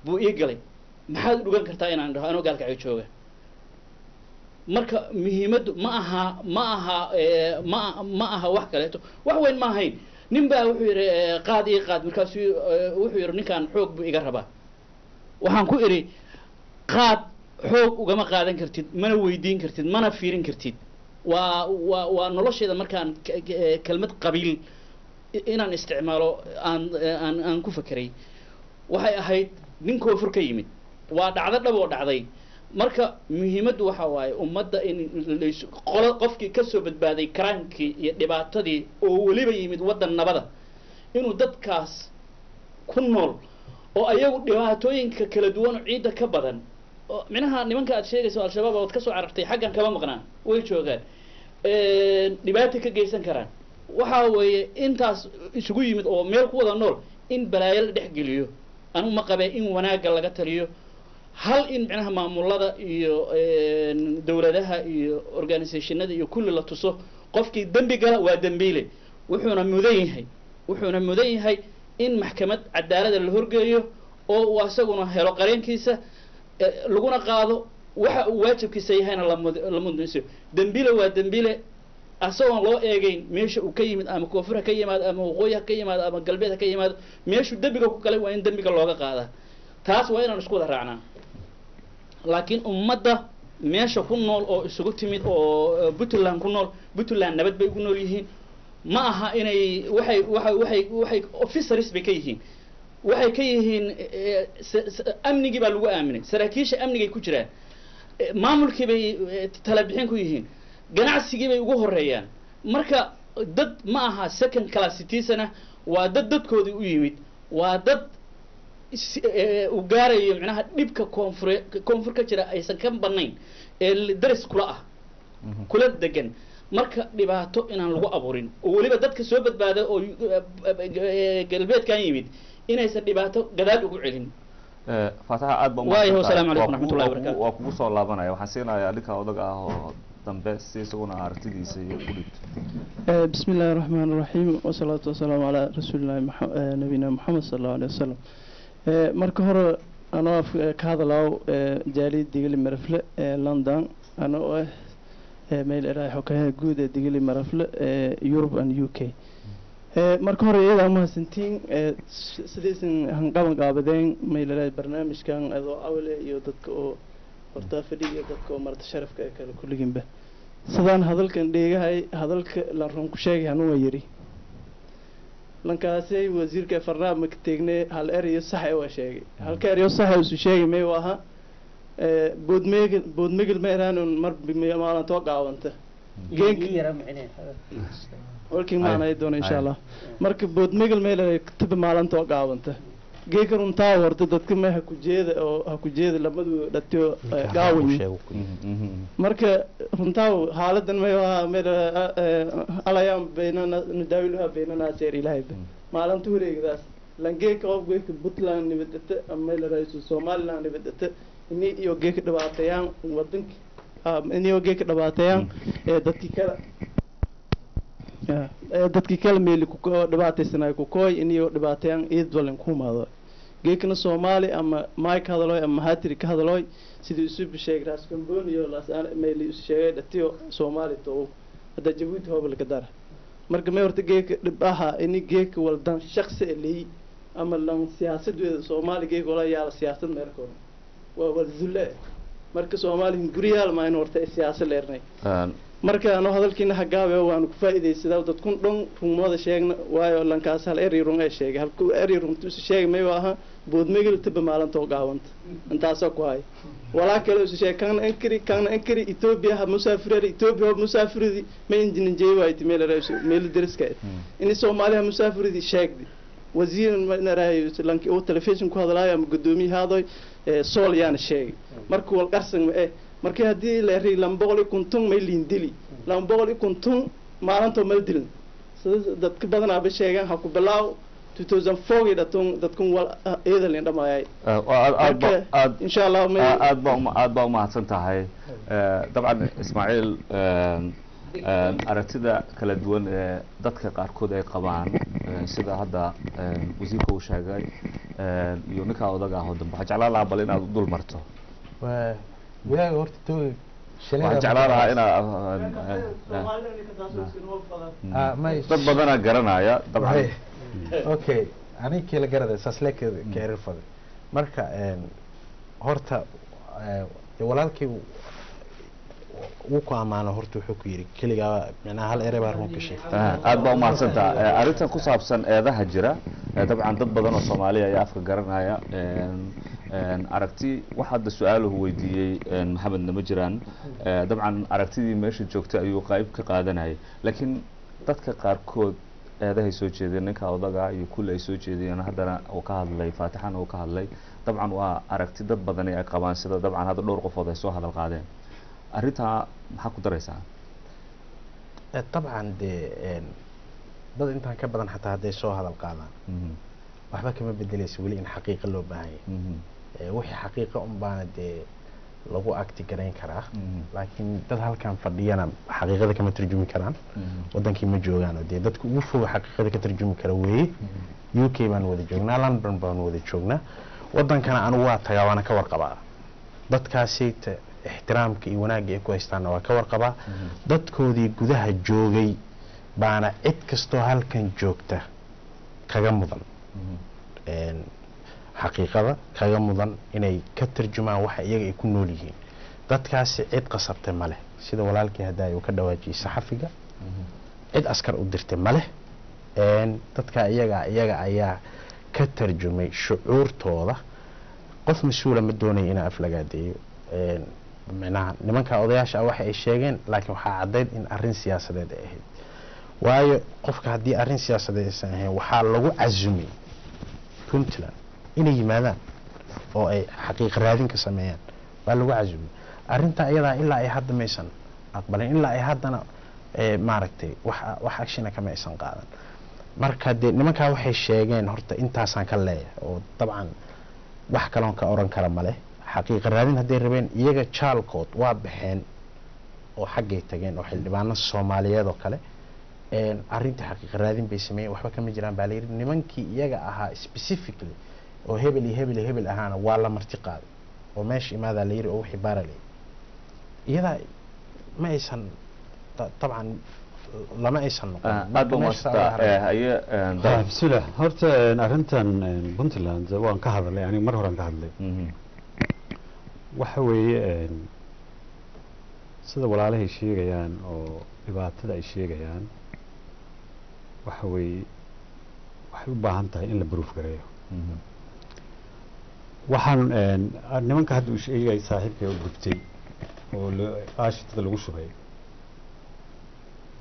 buu ii galay maxaad u dhugan kartaa inaan dhaho anoo gaalkacyo jooga marka muhiimaddu ma aha wax kaleeto wax weyn ma ahayn nin baa wuxuu yidhi qaad ii qaad markaasuu wuxuu yidhi ninkaan xoog buu iga rabaa waxaan ku idhi qaad xoog ugama qaadan kartid mana weydiin kartid mana fiirin kartid waa nolosheeda markaan kelmad qabiil inaan isticmaalo aan ku fakeray waxay ahayd nin koonfur ka yimid waa dhacdo dhab oo dhacday marka muhiimaddu waxa waaye ummadda in qofkii ka soo badbaaday karaankii iyo dhibaatadii oo weliba yimid waddan nabada inuu dadkaas ku nool oo ayagu dhibaatooyinka kala duwan oo ciidda ka badan oo minaha nimanka aad sheegayso al-shabaab ood ka soo carartay xaggan kama maqnaan way joogaan dhibaato ka geysan karaan waxa weeye intaas isugu yimid oo meel ku wada nool in balaayo la dhex geliyo anigu ma qabee in wanaagga laga taliyo hal in micnaha maamulada iyo dowladaha iyo organisationada iyo kulli la tuso qofkii dembi gala waa dembiile wuxuuna mudan yahay in maxkamad cadaalada la horgeeyo oo uu asaguna helo qareenkiisa laguna qaado waxa uu waajibkiisa yahayna la mudnayso dembiile waa dembiile asagoon loo eegeyn meesha uu ka yimid ama koonfur ha ka yimaado ama waqooyi ha ka yimaado ama galbeed ha ka yimaado meeshuu dembiga ku galay waa in dembiga looga qaadaa taas waa inaan isku wada raacnaa laakiin ummadda meesha ku nool oo isugu timid oo Puntland ku nool Puntland nabad bay ku nool yihiin ma aha inay waxay officers bay ka yihiin waxay ka yihiin amnigii baa lagu aaminay saraakiisha amnigay ku jiraan maamulkii bay tala bixin ku yihiin ganacsigii bay ugu horeeyaan marka dad ma aha second class citizen waa dadkoodii u yimid waa dad u gaarayo micnaha dhibka koonfur ka jira aysan ka banayn ee daris kula ah kula degan marka dhibaato inaan lagu abuurin oo weliba dadka soo badbaada oo galbeedkan yimid inaysan dhibaato gadaal ugu celin fataha aad baa waayo assalaamu calaykum raxmatullahi wabarakaatu waa kugu soo laabanaya waxaan siinayaa ninka odaga ah oo dambe si isaguna aragtidiisa iyo ku dhigto بسم الله الرحمن الرحيم والصلاة والسلام على رسول الله نبينا محمد صلى الله عليه وسلم marka hore anoo ka hadalaaw jaalid digili marafle London anoo meel iraaxo ka guud digili marafle Europe and UK marka hore iyada ma santiin sidaysan hanqaban qaabadeen meel iraax barnaamijkan adoo awle iyo dadka oo horta fadhiga dadka oo marta sharafka kale kulliginba sidaan hadalkan dheegahay hadalka la run ku sheegay anuu yiri lankaasay wasiirka farnaab ma teegnay hal erayo sax ah waa sheegay halka erayo sax ah uu sheegay may waha boodmegel meeraan mar maalinta qaawanta walkii maanay doona insha Allah marka boodmegel meelay tib maalinta qaawanta geeka runtaa warta dadka ma ha ku jeeda labadu dhatiyo gaaway marka runtaa haaladan ma meel alayam baynana nadaawilha baynana seer ilaahay maalinta wareegdaas langeeka oo geeka Puntland nibadata ama la raayso Soomaaliland nibadata ini iyo geeka dhawaatayaan wadanka ini iyo geeka dhawaatayaan dadkii kala meel ku dhibaataysanay ku kooy in iyo dhibaatayaan eed walan ku maado geekna Soomaali ama Mike hadalay ama Hatri ka hadalay sidii isu sheegay raas kamboon iyo laasaan meel isu sheegay dadtiyo Soomaali too hada Jabuuti hobol ka dar marka ma horta geeka dhibaha in geeka waldan shakhsi li ama lan siyaasadeeda Soomaali geeka wala yaal siyaasad meerko waa wazule marka Soomaali guriyaal ma in horta siyaasad leernay marka ano hadalkiina hagaabe waan ku faa'iideysadaa dadkun dhan rumada sheegna waayo lankaas hal eri run ay sheegay halku eri runtu sheegay may waaha boodmegel taba maalinta qaawanta intaas ku hay walaa kale uu sheegay kan ankari Ethiopia ha musaafiridi ma injinin jeewayti meel dariska in Soomaaliya musaafiridi sheegdi wasiir ma raayo lanki oo television ku hadlaaya ama gudoomiyahaday sool yaan sheegay markuu wal qarsan markii hadii la ri 250 may liindili 250 maalinta ma dilin sida dadka badan aaba sheegan ha ku bilaaw 2004 dadkun wal eedan dhamaayay insha Allah aad ba mahadsan tahay dabcan Ismaaciil aragtida kala duwan ee dadka qaarkood ay qabaan sida hadda wasiirka uu sheegay iyo ninka odaga ah oo dambe waxaan jeclaan lahaa bal inaad dul marto wadaag horta tooga waxaan jeclaan lahaa inaad dad badanaa garanaya dabcan okay aniga kila garada saasle keerir fada marka horta walaalkii wuu ku ammaano horta wuxuu ku yidhi keligaa micnaha hal erey baa run ka sheegtay aad baa umahadsantaa arrintan ku saabsan eedaha jira dabcan dad badan oo soomaaliya ayaa afka garanaya aragti wax hadda su-aaluhu weydiiyey maxamedna ma jiraan dabcan aragtidii meesha joogtay ayuu qayb ka qaadanayay laakiin dadka qaarkood eedahay soo jeedeen ninka odaga iyo kulli ay soo jeediyeen haddana uu ka hadlay faatixana uu ka hadlay dabcan waa aragti dad badani ay qabaan sida dabcan hadda dhowr qofood ay soo hadal qaadeen arrintaa maxaa ku daraysaa dabcan dee dad intaan ka badan xataa hadday soo hadal qaadaan waxba kama bedelaysa weli in xaqiiqa loo baahan yahay wixii xaqiiqa un baana dee lagu agti garayn karaa laakiin dad halkan fadhiyana xaqiiqada kama tarjumi karaan wadankii ma joogaan dee dadka ugu foga xaqiiqada ka tarjumi kara weeye UK baan wada joognaa London baan wada joognaa wadankana anigu waa tagaa waana ka warqabaa dadkaasi ixtiraamka iyo wanaagga ay ku haystaana waa ka warqabaa dadkoodii gudaha joogay baana cid kastoo halkan joogta kaga mudan xaqiiqada kaga mudan inay ka tarjumaan waxa iyaga ay ku nool yihiin dadkaasi cid qasabtay ma leh sida walaalkii haddaay uu ka dhawaajiyey saxafiga cid askar u dirtay ma leh dadka iyaga ayaa ka tarjumay shucuurtooda qof mas-uula ma doonaya inaa aflagaadeeyo micnaha nimanka odayaasha ah waxa ay sheegeen laakiin waxaa caddayd in arrin siyaasadeed ay ahayd waayo qofka haddii arrin siyaasadeed aysan ahayn waxaa lagu casumay puntland inay yimaadaan oo ay xaqiiq raadin ka sameeyaan baa lagu casumay arrintaa iyadaa ilaa ay hadda maysan aqbalin ilaa ay haddana maaragtay wax actiona kama aysan qaadan marka dee nimankaa waxay sheegeen horta intaasaan ka leeyahay oo dabcan wax kaloon ka oran kara male xaqiiqa raadin hadday rabeen iyaga jaalkood waa baxeen oo xaggay tageen oo xildhibaano soomaaliyeed oo kale arrintii xaqiiqa raadin bay sameeyeen waxba kama jiraan baa layidhi nimankii iyaga ahaa specifically oo hebel iyo hebel iyo hebel ahaana waa la marti qaaday oo meesha imaadaa layidhi oo wixii baara layidhi iyadaa ma aysan dabcan lama aysan noqon bismillah horta arrintan puntland waan ka hadlay aniga mar horan ka hadlay waxa weeye sida walaalahay sheegayaan oo dhibaatada ay sheegayaan waxa weeye waxay u baahan tahay in la proof gareeyo waxaan nimanka hadda uu sheegay saaxiibkay u gubtay oo aashitada lagu shubay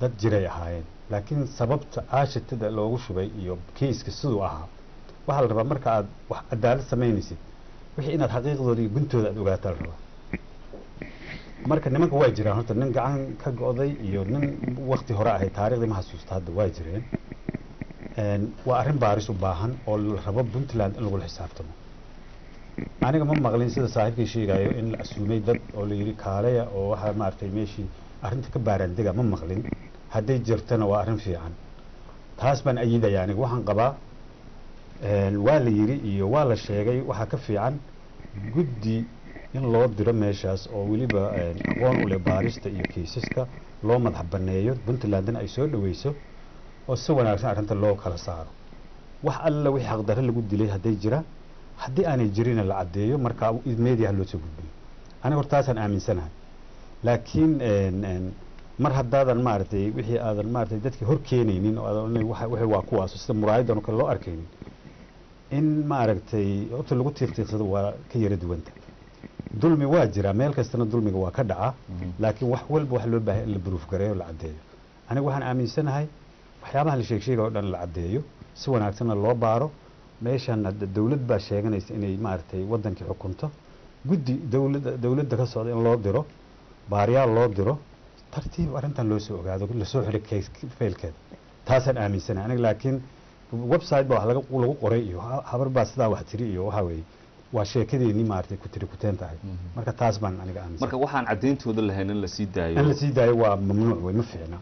dad jiray ahaayeen laakiin sababta aashitada loogu shubay iyo kiiska siduu ahaa waxaa la rabaa marka aad wax cadaalad samaynaysid wixii inaad xaqiiqdooda iyo guntooda aad ogaataa la rabaa marka nimanka waa jiraan horta nin gacan ka go'day iyo nin wakti hore ahay taariikhdii ma xasuusta hadda waa jireen waa arrin baaris u baahan oo la rabo puntland in lagula xisaabtamo aniga ma maqlin sida saaxiibkay sheegayo in la asuumay dad oo la yidhi kaaleya oo waxaa maaragtay meeshii arrinta ka baaraandega ma maqlin hadday jirtana waa arrin fiican taas baan ayidaya aniga waxaan qabaa waa la yidhi iyo waa la sheegay waxaa ka fiican guddi in loo diro meeshaas oo weliba aqoon u leh baarista iyo kiisaska loo madax baneeyo puntlandna ay soo dhaweyso oo si wanaagsan arrinta loo kala saaro wax alla wixii xaqdarre lagu dilay hadday jiraan haddii aanay jirina la caddeeyo markaa mediaha loo soo gudbiyo aniga hortaasaan aaminsanahay laakiin mar haddaadan maaragtay wixii aadan maaragtay dadka hor keenaynin oo aadan wixii waa kuwaas sida muraayadan oo kale loo arkaynin in maaragtay horta lagu tiiqtiiqsado waa ka yara duwanta dulmi waa jiraa meel kastana dulmiga waa ka dhacaa laakiin wax walba wax loo baahay in la buruuf gareeyo la caddeeyo aniga waxaan aaminsanahay waxyaabaha la sheegsheega oo dhan la caddeeyo si wanaagsanna loo baaro meeshan dawlad baa sheeganaysa inay maaragtay wadankii xukunto guddi dawladda ka socda in loo diro baariyaal loo diro tartiib arrintan loo soo ogaado lasoo xidhay faylkeeda taasaan aaminsanahay aniga laakiin website baa wax lagu qoray iyo habar baa sidaa wax tiri iyo waxaa weeye waa sheekadeennii maaragtay ku tiri kuteen tahay marka taas baan aniga aaminsan marka waxaan cadeyntooda lahayn in la sii daayo in la sii daayo waa mamnuuc wey ma fiicna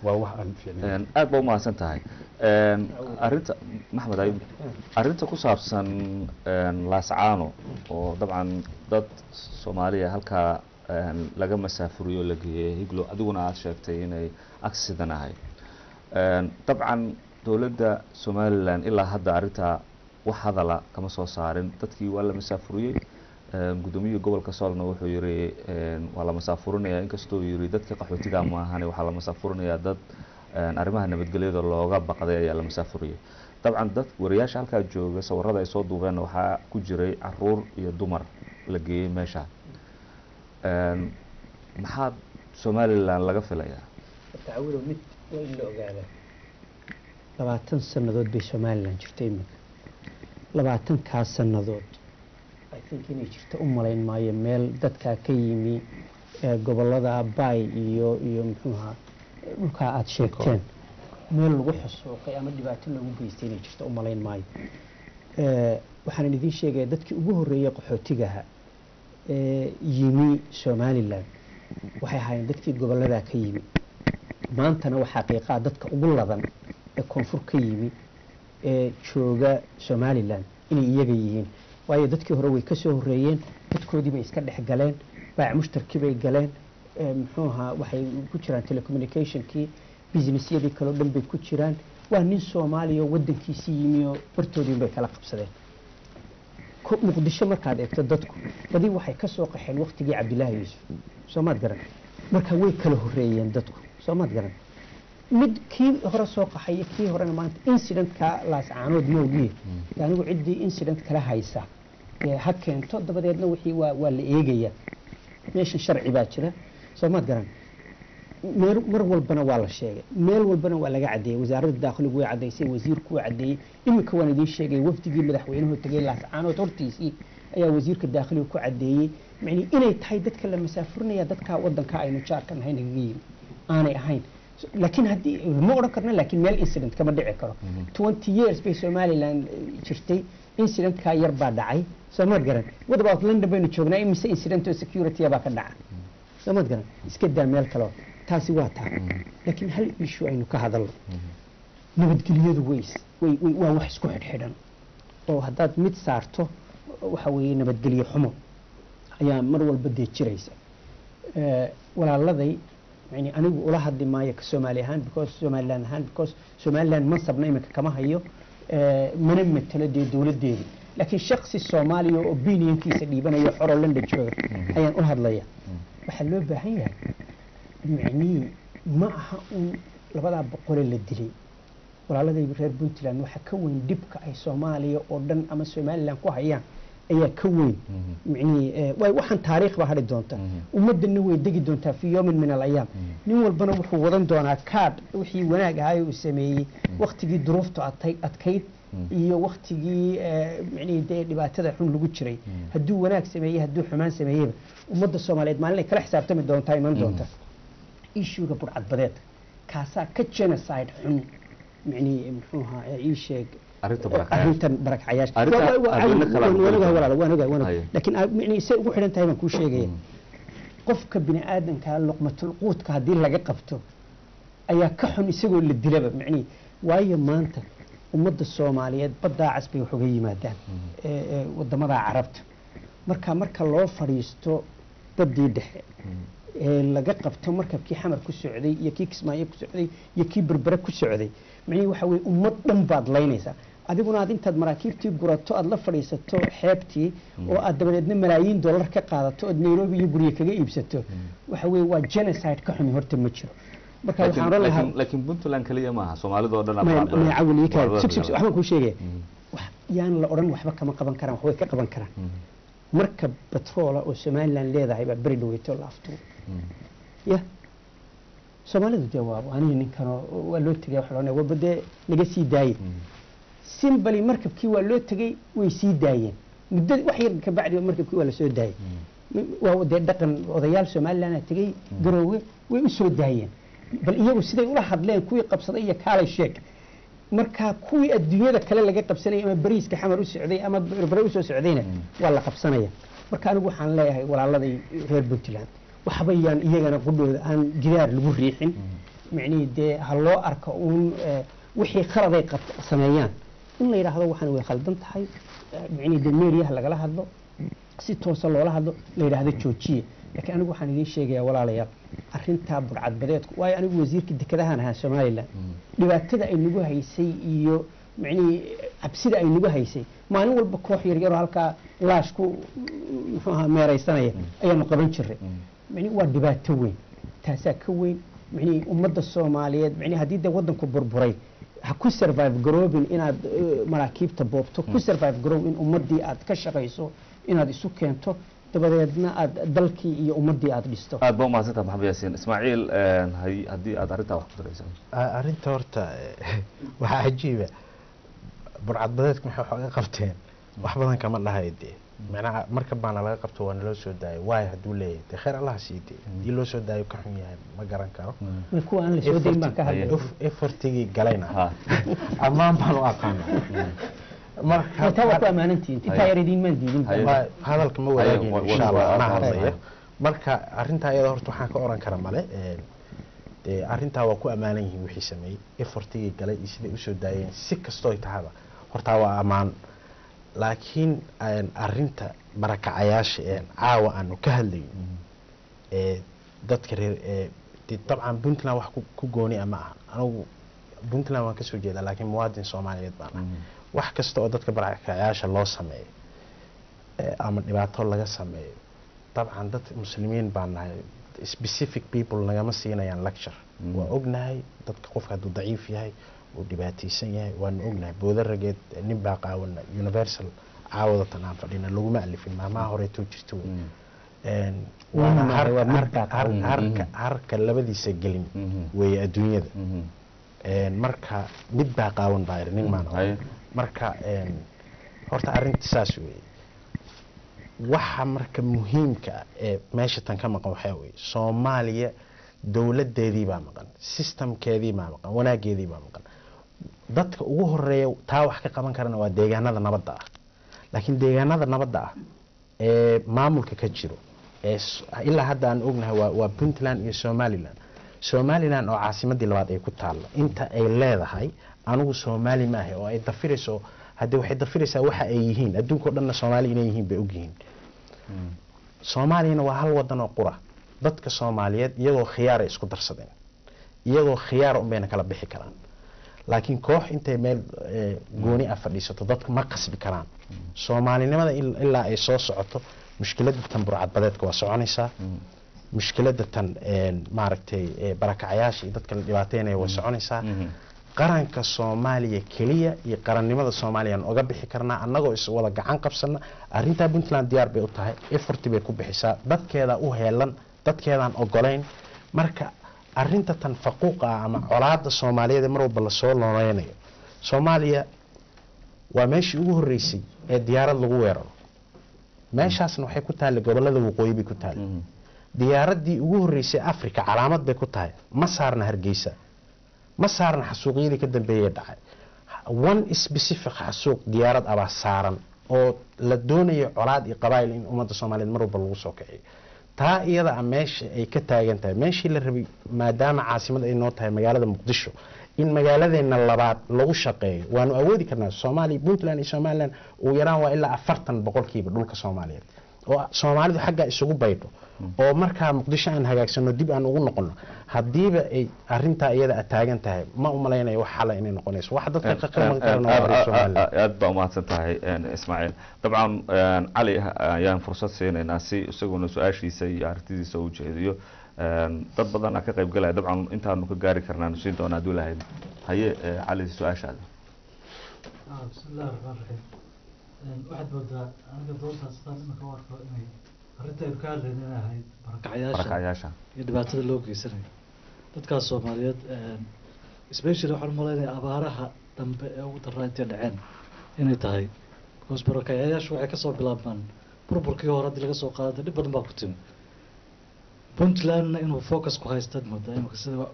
waa wax aan fiicnayn aad baa umahadsan tahay arrinta maxmed ayub arrinta ku saabsan laascaano oo dabcan dad soomaaliya halkaa laga masaafuriyo la geeyey higlo adiguna aad sheegtay inay accident ahay dabcan dowladda somaliland ilaa hadda arrintaa wax hadala kama soo saarin dadkii waa la masaafuriyey gudoomiyaha gobolka soolna wuxuu yiri waa la masaafurinayaa inkastoo yiri dadka qaxootiga ma ahan waxaa la masaafurinayaa dad arrimaha nabadgelyada looga baqday ayaa la masaafuriyey dabcan dad wariyaasha halkaa jooga sawirada ay soo duubeen waxaa ku jiray caruur iyo dumar la geeyey meesha maxaa somaliland laga filayaa tacawulo mid waa in la ogaada 20 sanadood bay somaliland jirtay imika 20 sanadood I think inay jirto u malayn maayo meel dadka ka yimi gobolada Bay iyo muxuuha dhulka aad sheegteen meel lagu xasuuqay ama dhibaato lagu geystay inay jirto u malayn maayo waxaan idin sheegay dadkii ugu horeeyay qaxootigaha yimi Somaliland waxay ahaayeen dadkii gobolada ka yimi maantana waxa xaqiiqa dadka ugu ladan ee koonfur ka yimi jooga Somaliland inay iyaga yihiin waayo dadkii hore way ka soo horeeyeen dadkoodii bay iska dhex galeen baac mushtarkii bay galeen muxuuha waxay ku jiraan telecommunicationkii businessyadii kale dhan bay ku jiraan waa nin Soomaaliya wadankiisii yimi oo bartoodii bay kala qabsadeen muqdisho markaad eegto dadku badii waxay ka soo qaxeen waqtigii Cabdullaahi Yuusuf Soomaad garan marka way kala horeeyeen dadku Soomaad garan mid kii hore soo qaxay kii horena maanta incident ka laascaanood moogiye anigu cidii incident kala haysa ha keento dabadeedna wixii waa la eegaya meesha sharci baa jira Soomaad garan mar walbana waa la sheegay meel walbana waa laga cadeeyay wasaaradda dakhliga way cadeysay wasiirku waa cadeeyay imika waan idin sheegay wafdigii madaxweynuhu tagay laascaanood hortiisii ayaa wasiirka dakhliga ku cadeeyay macni inay tahay dadka la masaafurinaya dadka wadanka aynu jaarka nahay naga yimi aanay ahayn laakiin haddii ma oran karna laakiin meel incident kama dhici karo 20 years bay Somaliland jirtay incident ka yar baa dhacay Soomaad garan what about London baynu joognaa imise incident oo security baa ka dhacay Soomaad garan iska daa meel kale taasi waa taa laakiin hal issue aynu ka hadalno nabadgelyadu waa wax isku xidhan oo haddaad mid saarto waxa weeye nabadgelyo xumo ayaa mar walba dee jiraysa walaaladay يعني أنا أقول هذا ما يك Somaliland because Somaliland منصب نايمك كما هيو من المتلدي دولة دي لكن شخص الصومالي opinion كيس اللي بنا يحرر لندن شوي هيا نقول هذا ليا وحلو بهيا يعني ما لبلا بقول اللي دلي ولا لا يبرر بنتلان وحكون دبك أي صومالي أردن أما Somaliland كوهيا ayaa ka weyn macni waxaan taariikh ba hadi doonta ummadana way degi doontaa fi yawmin min al-ayyam nin walbana wuxuu wadan doonaa kaad wixii wanaag ahay uu sameeyay waqtigii duruuftu adkayd iyo waqtigii macni dhibaatada xun lagu jiray haduu wanaag sameeyay haduu xumaan sameeyay ummadda Soomaaliyeed maalin kala xisaabtami doontaa iman doonta issue-ga burcad badeed kaasa ka genocide xun macni muxuuha ii sheeg arrintan barakacayaash laakiin macni say ugu xidhan tahay baan kuu sheegaya qofka bini aadanka luqmatul quudka haddii laga qabto ayaa ka xun isagoo la dilaba macni waayo maanta ummadda Soomaaliyeed badda cas bay wax uga yimaadaan wadamada carabta marka loo fadhiisto badii dhexe laga qabto markabkii xamar ku socday iyo kii Kismaayo ku socday iyo kii Berbera ku socday macni waxa way ummad dhan baad laynaysaa adiguna aad intaad maraakiibtii gurato aad la fadhiisato xeebtii oo aad dabadeedna malaayiin dollar ka qaadato oo Nairobi iyo guriga kaga iibsato waxa way waa genocide ka xun horta ma jiro marka waxaan oran lahaa laakiin Puntland kaliya ma aha Soomaalida dhan ma caawili ka waxaan ku sheegay yaan la oran waxba kama qaban karaan wax way ka qaban karaan marka petrol oo Somaliland leedahay baa bari dhaweyto laafto ya Soomaalidu jawaab aniga ninkan waa loo tagay wax loo wabade laga sii daayay simply markabkii waa loo tagay way sii daayeen muddo wax yar ka bacdi markabkii waa la soo daayay waa wada dhaqan odayaal Somaliland tagay garoowe way u soo daayeen bal iyagu siday ula hadleen kuwii qabsaday iyo kaalay sheeg marka kuwii adduunyada kale laga qabsanaya ama bariiska xamar u socday ama berbere u soo socdayna waa la qabsanaya marka anigu waxaan leeyahay walaaladay reer Puntland waxba yaan iyagana qudhooda aan gidaar lagu riixin macnii dee ha loo arko uun wixii khaladay sameeyaan in la yiraahdo waxaan way khaldan tahay macnii dee meeriyaha lagala hadlo si toosan loola hadlo la yiraahdo joojiye laakiin anigu waxaan idin sheegayaa walaalayaal arrinta burcad badeedku waayo anigu wasiirka dekedahan ahaa Soomaaliland dhibaatada ay nagu haysay iyo macnii absida ay nagu haysay maalin walba koox yar yar halka laash ku muxuu ahaa meeraysanaya ayaanu qaban jiray macnii waa dhibaato weyn taasaa ka weyn macnii ummadda Soomaaliyeed macnii haddii dee waddanku burburay ha ku survive garoobin inaad maraakiibta boobto ku survive garoob in ummaddii aad ka shaqayso inaad isu keento dabadeedna aad dalkii iyo ummaddii aad dhisto aad baa umahadsantahay maxamed yaasiin ismaaciil haddii aad arrintaa wax ku darayso arrinta horta waxaa cajiiba burcad badeedka maxay wax uga qabteen wax badan kama dhahay dee macnaha marka baana laga qabto waa naloo soo daayay waay hadduu leeyahay dee khayr allah sii dee haddii loo soo daayo ka xun yahay ma garan karo kuwa aan la soo dayn baan ka hadlay effortigii galayna ammaan baan u aqaanaa marka taa waa ku ammaanantiin intaa yar idin maan diidin hadalka ma wadaagin insha Allah anaa hadlaya marka arrintaa iyada horta waxaan ka oran karaa male dee arrintaa waa ku ammaanan yihiin wixii sameeyey effortigii galay iyo siday usoo daayeen si kastoo ay tahaba hortaa waa ammaan laakiin arrinta barakacayaasha caawa aanu ka hadlayn dadka reer dabcan Puntland wax ku gooni ama aha anigu Puntland waan ka soo jeedaa laakiin muwaadin Soomaaliyeed baan wax kasta oo dadka barakacayaasha loo sameeyo ama dhibaato laga sameeyo dabcan dad muslimiin baan nahay specific people nagama siinayaan lecture waa ognahay dadka qofka hadduu daciif yahay uu dhibaataysan yahay waanu ognahay boodarageed nin baa qaawana universal caawadatan aan fadhina laguma alifin maamaha horeetoo jirto harka labadiisa gelin weeye adduunyada marka mid baa qaawan baa nin maan marka horta arrinta saas weeye waxa marka muhiimka ee meesha tan ka maqan waxaa weeye Soomaaliya dawladeedii baa maqan systemkeedii baa maqan wanaageedii baa maqan dadka ugu horeeya taa wax ka qaban karana waa deegaanada nabadda ah laakiin deegaanada nabadda ah ee maamulka ka jiro ee ilaa hadda aan ognahay waa Puntland iyo Somaliland oo caasimadii labaad ay ku taalo inta ay leedahay anigu Soomaali ma ahay oo ay dafirayso haddii waxay dafiraysaa waxa ay yihiin adduunka oo dhanna Soomaali inay yihiin bay ogyihiin Soomaaliyana waa hal wadan oo qura dadka Soomaaliyeed iyagoo khiyaar isku darsadeen iyagoo khiyaar u bayna kala bixi karaan laakiin koox intay meel gooni ah fadhiisato dadku ma qasbi karaan Soomaalinimada ilaa ay soo socoto mushkiladda tan burcad badeedka waa soconaysaa mushkiladda tan maaragtay barakacayaasha iyo dadka la dhibaateynaya way soconaysaa qaranka Soomaaliya kaliya iyo qarannimada Soomaaliya uga bixi karnaa annagoo is wada gacan qabsana arrinta Puntland diyaar bay u tahay effort bay ku bixisaa dadkeeda u heelan dadkeedan ogoleyn marka arrinta tan faquuqa ama colaadda Soomaaliyeed mar walba la soo nooleynayo Soomaaliya waa meeshii ugu horeysay ee diyaarad lagu weeraro meeshaasna waxay ku tahay gobolada waqooyi bay ku tahay diyaaradii ugu horeysay Afrika calaamad bay ku tahay ma saarna Hargeysa ma saarna xasuuqyadii ka dambeeyay dhacay one specific xasuuq diyaarad aba saaran oo la doonayo colaad iyo qabaayil in ummadda Soomaaliyeed mar walba lagu soo kiciyo taa iyada meesha ay ka taagan tahay meeshii la rabay maadaama caasimad ay noo tahay magaalada Muqdisho in magaaladeena labaad lagu shaqeeyo waanu awoodi karnaa Soomaaliya Puntland iyo Somaliland oo yaraan waa ilaa 40% dhulka Soomaaliyeed oo Soomaalidu xagga isugu baydho oo markaa Muqdisho aan hagaagsano dib aan ugu noqono hadiiba ay arinta iyada taagan tahay ma u malaynayo wax xal inay noqonayso wax dadka ka qiiman karana waa Soomaaliya aad baa umahadsan tahay Ismaaciil dabcan Ali ayaan fursad siinayna si isaguna su'aashiisa iyo aragtidiisa u jeediyo dad badan ka qayb galay dabcan intaanu ka gaari karnaa siin doonaa duulahayd haye Ali su'aashaada bismillaahir rahmaanir rahiim waxaad moodaa aniga doontaas taas ma ka warqabo inay arrinta ay ka hadlayeen inay ahayd barakacayaasha iyo dhibaatada loo geysanayo dadkaas Soomaaliyeed especially waxaan malaynayaa abaaraha dambe ee ugu daraa intay dhaceen inay tahay because barakacayaashu waxay kasoo bilaabmaan burburkii hore haddii laga soo qaaday dhib badan baa ku timi puntlandna inuu focus ku haystaad moodaa imika sida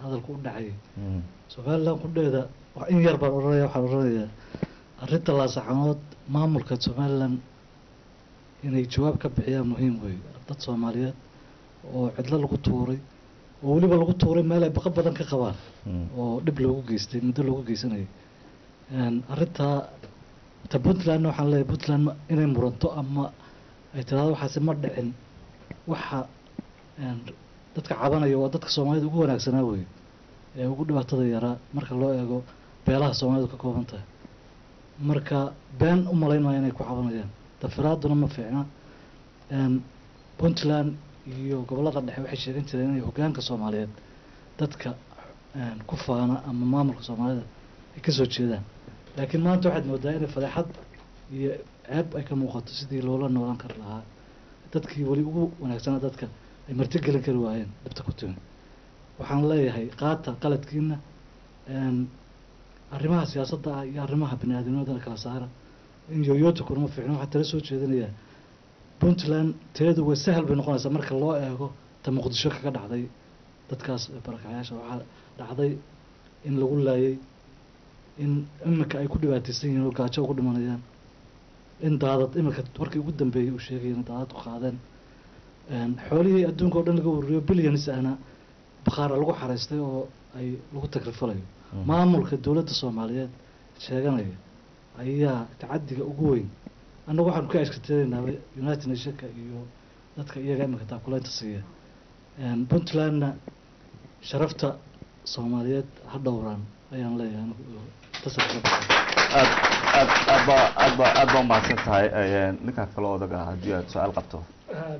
hadalku u dhacayay somaliland qudheeda in yar baan odhanaya waxaan odhanayaa arrinta laasaxanood maamulka somaliland inay jawaab ka bixiyaan muhiim wey dad soomaaliyeed oo cidlo lagu tuuray oo weliba lagu tuuray meel ay baqa badan ka qabaan oo dhib loogu geystay muddo loogu geysanayay arrintaa ta puntlandna waxaan leeyahay puntland inay muranto ama ay tiraahdo waxaasi ma dhicin waxa dadka cabanaya waa dadka soomaalida ugu wanaagsanaa wey ee ugu dhibaatada yaraa marka loo eego beelaha soomaalidu ka kooban tahay marka been u malayn maayo inay ku cabanayaan dafiraaduna ma fiicna puntland iyo gobollada dhexe waxay sheegan jireen inay hoggaanka soomaaliyeed dadka ku faana ama maamulka soomaalida ay kasoo jeedaan laakiin maanta waxaad moodaa inay fadeexad iyo ceeb ay ka muuqato sidii loola noolaan kari lahaa dadkii weli ugu wanaagsanaa dadka ay martigelin kari waayeen dhibta ku timi waxaan leeyahay qaata qaladkiina arrimaha siyaasadda ah iyo arrimaha bini aadamnimadana kala saara in yoyoota kunama fiicno waxaa tala soo jeedinayaa puntland teedu way sahal bay noqonaysaa marka loo eego ta muqdisho kaga dhacday dadkaas barakacyaasha waxaa dhacday in lagu laayay in iminka ay ku dhibaataysan yihiin oo gaajo ugu dhimanayaan in daadad iminka warkii ugu dambeeyay uu sheegay in daadad ku qaadeen xoolihii adduunka oo dhan laga ururiyo billions ahna bakhaara lagu xaraystay oo ay lagu tagrifalayo maamulka dowladda soomaaliyeed sheeganaya ayaa tacadiga ugu weyn annagu waxaanu ka ashkateynaa united nationka iyo dadka iyaga iminka taakulaynta siiya puntlandna sharafta soomaaliyeed ha dhowraan ayaan leeyahay aad baa umahadsan tahay ninkaa kale odaga haddii aad su-aal qabto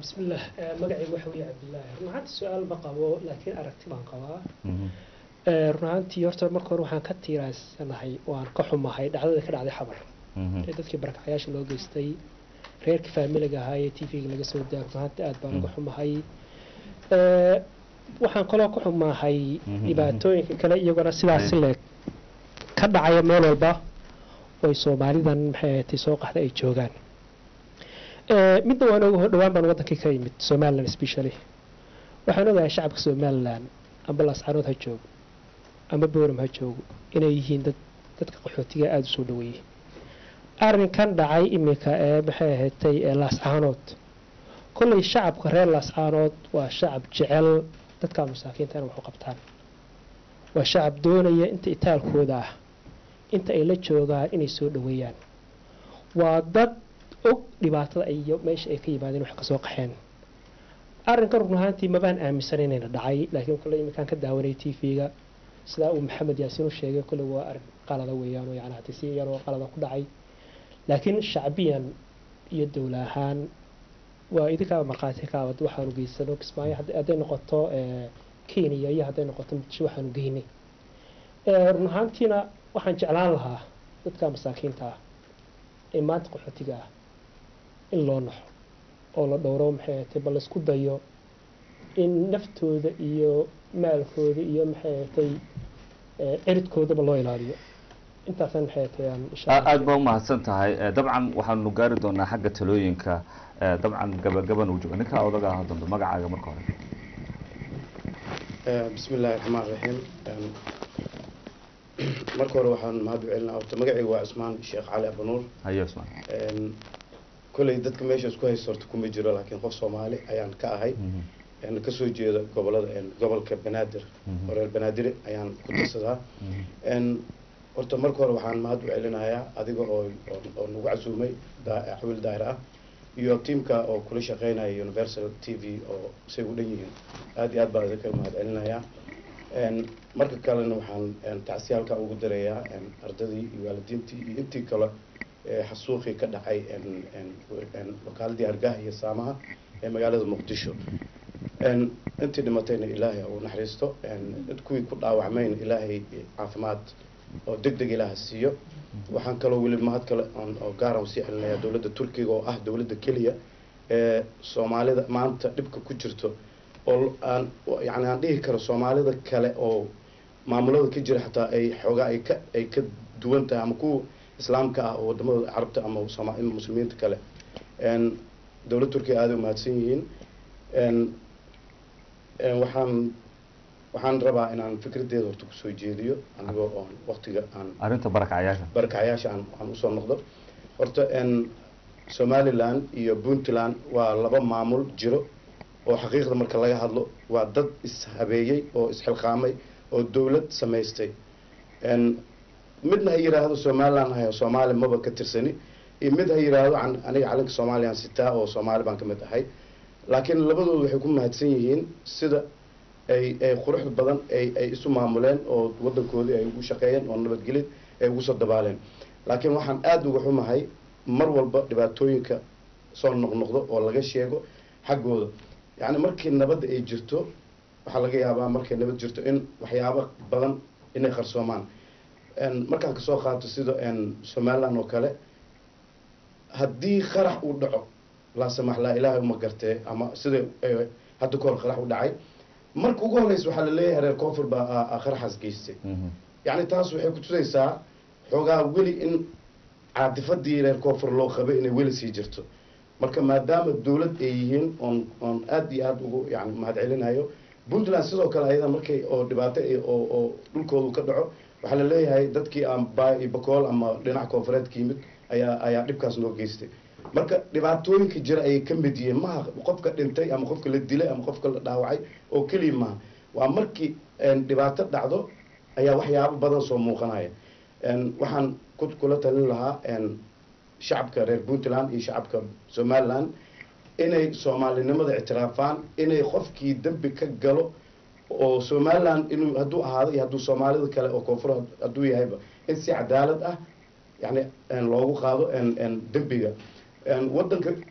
bismillah magacaygu waxa weeye cabdillaahi run ahaantii su-aal ma qabo laakiin aragti baan qabaa run ahaantii horta marka hore waxaan ka tiiraysanahay waan ka xumahay dhacdada ka dhacday xabar ee dadkii barakacyaasha loo geystay reerkii faamiliga ahaa ee t v-ga laga soo daay run ahaantii aad baan uga xumahay waxaan kaloo ka xumahay dhibaatooyinka kale iyagona sidaasi leeg ka dhacaya meel walba oy soomaalidan maxay ahaatay soo qaxda ay joogaan midna waan oga dhowaan baan wadankii ka yimid somaliland specially waxaan ogahay shacabka somaliland amba laascaanood ha joogo ama bowram ha joogo inay yihiin dadka qaxootiga aada u soo dhaweeyey arrinkan dhacay iminka ee maxay ahaatay laascaanood kolley shacabka reer laascaanood waa shacab jecel dadka masaakiinta inay wax u qabtaan waa shacab doonaya inta itaalkooda ah inta ay la joogaan inay soo dhaweeyaan waa dad og dhibaatada iyo meesha ay ka yimaadeen wax kasoo qaxeen arrinka run ahaantii mabaan aaminsan inayna dhacay laakiin kolley iminkaan ka daawanay t v-ga sidaa uu maxamed yaasiin u sheegay kolley waa arrin qalada weeyaan oo yani hati si yaroo qalada ku dhacay laakiin shacbiyan iyo dowla ahaan waa idinkaa markhaati ka abad waxaanu geysano kismaayo hadday noqoto kenya iyo hadday noqoto muqdisho waxaanu geynay run ahaantiina waxaan jeclaan lahaa dadka masaakiinta ah ee maanta qaxootiga ah in loo naxo oo la dhowro maxay ahatay bal isku dayo in naftooda iyo maalkooda iyo maxay ahatay ciridkoodaba loo ilaaliyo intaasaan maxay ahatay aad baa umahadsan tahay dabcan waxaanu gaari doonaa xagga talooyinka dabcan gabagaban uu jooga ninkaa odaga ah dambe magacaaga marka hore bismi illaahi raxmaan raxiim marka hore waxaan mahad u celinaa horta magacayga waa cusmaan sheekh cali abanuur haye cusmaan kolley dadka meeshaas ku haysta horta kuma jiro laakiin qof soomaali ayaan ka ahay kasoo jeeda gobolka banaadir oo reer banaadire ayaan ku tirsadaa horta marka hore waxaan mahad u celinayaa adiga oo nagu casuumay xawiil daahir ah iyo tiimka oo kula shaqeynaya universal t v oo say u dhan yihiin aada iyo aad baan idinka mahad celinayaa marka kalena waxaan tacsiyaalka ugu darayaa ardadii iyo waalidiintii iyo intii kale xasuuqii ka dhacay wakaaladii hargaha iyo saamaha ee magaalada muqdisho intii dhimatayna ilaahay uu naxariisto kuwii ku dhaawacmayna ilaahay caafimaad oo deg deg ilaaha siiyo waxaan kaloo weli mahad kale oo gaaran sii celinayaa dowladda turkiga oo ah dowladda keliya ee soomaalida maanta dhibka ku jirto oo aan yani aan dhihi karo soomaalida kale oo maamulada ka jira xataa ay xoogaa ay ka duwan tahay ama kuwa islaamka ah oo wadamada carabta ama muslimiinta kale dowladda turkiga aada u mahadsan yihiin waxaan rabaa inaan fikradeeda horta kusoo jeediyo anigoo oon waqtiga aan arrinta barakacayaasha aan usoo noqdo horta somaliland iyo puntland waa laba maamul jiro oo xaqiiqda marka laga hadlo waa dad ishabeeyey oo isxilqaamay oo dowlad samaystay midna ha yiraahdo somaliland hayo soomaali maba ka tirsani iyo mid ha yiraahdo aniga calanka soomaaliyaan sitaa oo soomaali baan ka mid ahay laakiin labadoodu waxay ku mahadsan yihiin sida ay qurux badan ay isu maamuleen oo wadankoodii ay ugu shaqeeyeen oo nabadgelid ay ugu soo dabaaleen laakiin waxaan aada uga xumahay mar walba dhibaatooyinka soo noqnoqdo oo laga sheego xaggooda yacni markii nabadda ay jirto waxaa laga yaabaa markay nabad jirto in waxyaabo badan inay qarsoomaan markaan kasoo qaato sida somaliland oo kale haddii qarax uu dhaco laa samax laa ilaahay uma gartee ama sida hadda kahor qarax u dhacay marka ugu horeysa waxaa laleeyahay reer koonfur baa qaraxaas geystay yacni taas waxay kutusaysaa xoogaa weli in caadifadii reer koonfur loo qabay inay weli sii jirto marka maadaama dowlad ay yihiin oon aada iyo aada ugu yani mahad celinayo puntland sidoo kale ayada markay oo dhibaato oo dhulkoodu ka dhaco waxaa laleeyahay dadkii bakool ama dhinac koonfureed ka yimid ayaa dhibkaas noo geystay marka dhibaatooyinka jira ayay ka mid yihiin maha qofka dhintay ama qofka la dilay ama qofka la dhaawacay oo keliya maha waa markii dhibaato dhacdo ayaa waxyaabo badan soo muuqanaya waxaan kula talin lahaa shacabka reer puntland iyo shacabka somaliland inay soomaalinimada ictiraafaan inay qofkii dembi ka galo oo somaliland inuu hadduu ahaado iyo hadduu soomaalida kale oo koonfur hadduu yahayba in si cadaalad ah yani loogu qaado dembiga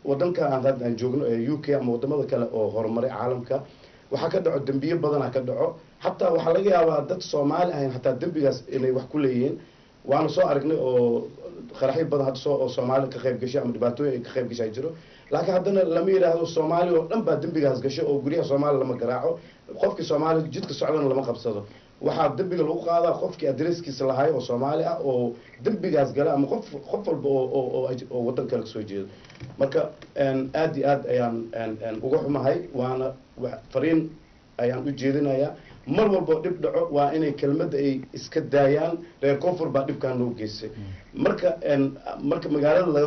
wadanka aan joogno ee UK ama wadamada kale oo horumaray caalamka waxaa ka dhaco dembiyo badana ka dhaco xataa waxaa laga yaabaa dad soomaali ahayn xataa dembigaas inay wax ku leeyihiin waana soo aragnay oo qaraxyo badan hadda oo soomaali ka qayb gashay ama dhibaatooyin ay ka qayb gashay jiro laakiin haddana lama yidhaahdo soomaali oo dhan baa dembigaas gasho oo guryaha soomaali lama garaaco qofkii soomaali jidka socdana lama qabsado waxaa dembiga lagu qaadaa qofkii adreskiisa lahaay oo soomaali ah oo dembigaas gala ama qof walba oo wadan kale kasoo jeedo marka aada iyo aad ayaan uga xumahay waana fariin ayaan u jeedinayaa mar walbo dhib dhaco waa inay kelmadda ay iska daayaan reer koonfur baa dhibkaan loo geystay marka magaalada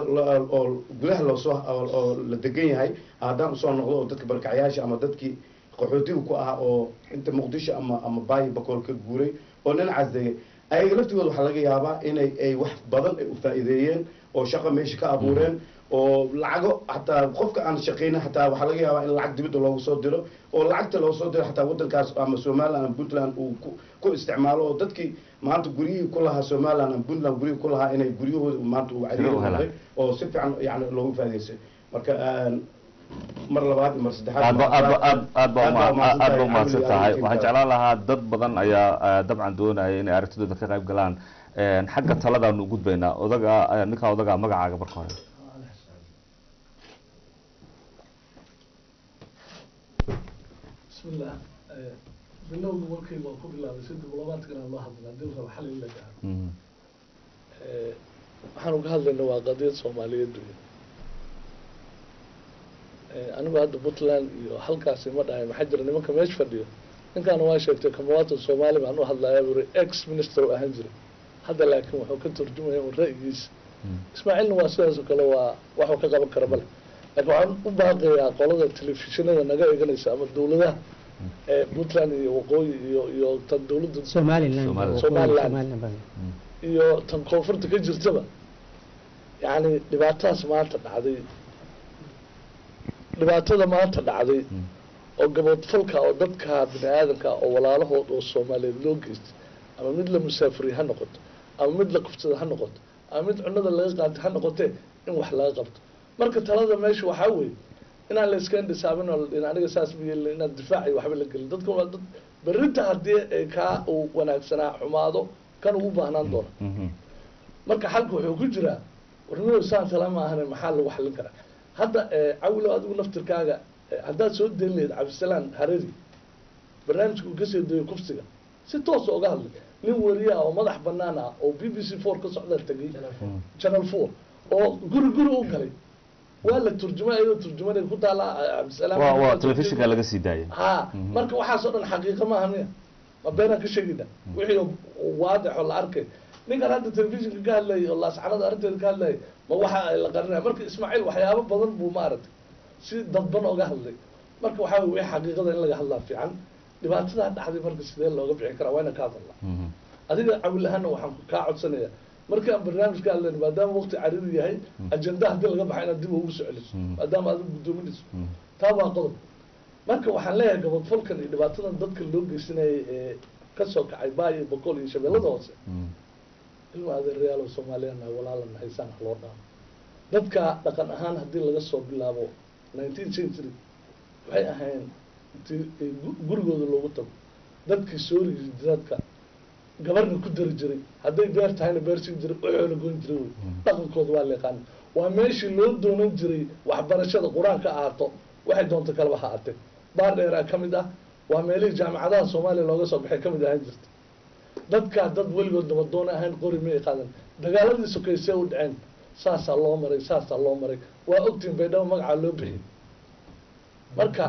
oo gudaha loosoo oo la degan yahay haddaan usoo noqdo oo dadka barkacyaasha ama dadkii qaxootiga ku ahaa oo inta muqdisho ama baayi bakool ka guuray oo dhinacaas degay ayaga laftigooda waxaa laga yaabaa inay ay wax badan ay u faa'iideeyeen oo shaqo meesha ka abuureen oo lacago xataa qofka aan shaqeynin xataa waxaa laga yaabaa in lacag dibadda loogu soo diro oo lacagta loo soo diro xataa wadankaas ama somaliland ama puntland uu ku isticmaalo oo dadkii maanta guryihii ku lahaa somaliland ama puntland guryihii ku lahaa inay guryahooda maanta uu cariiri noqday oo si fiican yani loogu faa'iideystay marka mar labaad iyo mar saddexaad aad baa umahadsan tahay waxaan jeclaan lahaa dad badan ayaa dabcan doonaya inay aragtidooda ka qayb galaan xagga taladaanu u gudbaynaa ninkaa odaga magacaaga marka hore bismillah bilowga markii waa ku bilaabay si diblomaadkana loo hadlaa dib raba xal in la gaaro waxaan uga hadlaynaa waa qadiyad soomaaliyeed wey anigu hadda puntland iyo halkaasi ma dhahay maxaa jira nimanka meesha fadhiyo ninkaana waa sheegtay kamuwaatan soomaali baan u hadlayaa buri ex minister u ahaan jiray hadda laakiin wuxuu ka turjumaya un ra'yigiisa ismaaciilna waa sidaas oo kale waa waxuu ka qaban kara male laakiin waxaan u baaqayaa qolada telefishinada naga eeganaysa ama dawladaha puntland iyo waqooyi iyo tan dawladda somaliland iyo tan koonfurta ka jirtaba yani dhibaatadaas maanta dhacday dhibaatada maanta dhacday oo gaboodfalka oo dadka bini aadamka oo walaalahood oo soomaaliyeed loo geystay ama mid la musaafiriy ha noqoto ama mid la qabsada ha noqoto ama mid cunada laga qaatay ha noqotee in wax laga qabto marka talada meesha waxaa weeye inaan la iska indhisaabin oo in aniga saas miyel inaad difaac iyo waxba la gelin dadka waa dad berrinta haddii ay kaa uu wanaagsanaa xumaado kan ugu baahnaan doona marka xalka wuxuu ku jiraa warnimo saan tala ma ahane maxaa lagu xallin karaa hadda cawilo adigu naftirkaaga haddaad soo dayn lahayd cabdisalaan harari barnaamijka uu kasoo dayay kufsiga si toosa oga hadlay nin wariya oo madax banaan ah oo BBC 4 ka socda tagay channel 4 oo guri u galay waa la turjumay ayadoo turjumanay ku taala cabdisalaam waa telefishinka laga sii daayay ha marka waxaasoo dhan xaqiiqo maaha miya ma beenaan ka sheegayna wixii waadix oo la arkay ninkan hadda telefishinka ka hadlayay oo laascanada arrinteeda ka hadlayay ma waxa la qarinaya marka ismaaciil waxyaabo badan buu maaragtay si dadban oga hadlay marka waxaa wey wixii xaqiiqada in laga hadlaa fiican dhibaatadaa dhacday marka sidee looga bixi karaa waa ina ka hadalnaa adiga cawil ahaana waxaan kaa codsanayaa markii aan barnaamijka hadlayno maadaama waqti cariri yahay ajenda haddii laga baxa inaad dib ugu soo celiso maadaama adigu guddoominayso taa waa qodob marka waxaan leeyahay gabadfalkan iyo dhibaatadan dadka loo geysanayay ee kasoo kacay baay iyo boqol iyo shabeellada hoose ilma adeerayaal oo soomaaliyana walaalana haysaan loo dhaamo dadka dhaqan ahaan haddii laga soo bilaabo 19th century waxay ahayn gurigooda loogu tago dadkii soorigi dadka gabarna ku dari jiray hadday beer tahayna beer siin jiray waxoola goyn jiray wey dhaqankooda waa la yaqaana waa meeshii loo doonan jiray waxbarashada qur-aanka ahaato waxay doonto kaleba ha aatee baar dheeraa ka mid ah waa meelihii jaamacadaha soomaaliya looga soo baxay ka mid ahaan jirta dadkaa dad weligood nabadoona ahayn qori may qaadan dagaaladii sokeysee u dhaceen saasaa loo maray saasaa loo maray waa ogtiin baydhabo magacaa loo bixiyey marka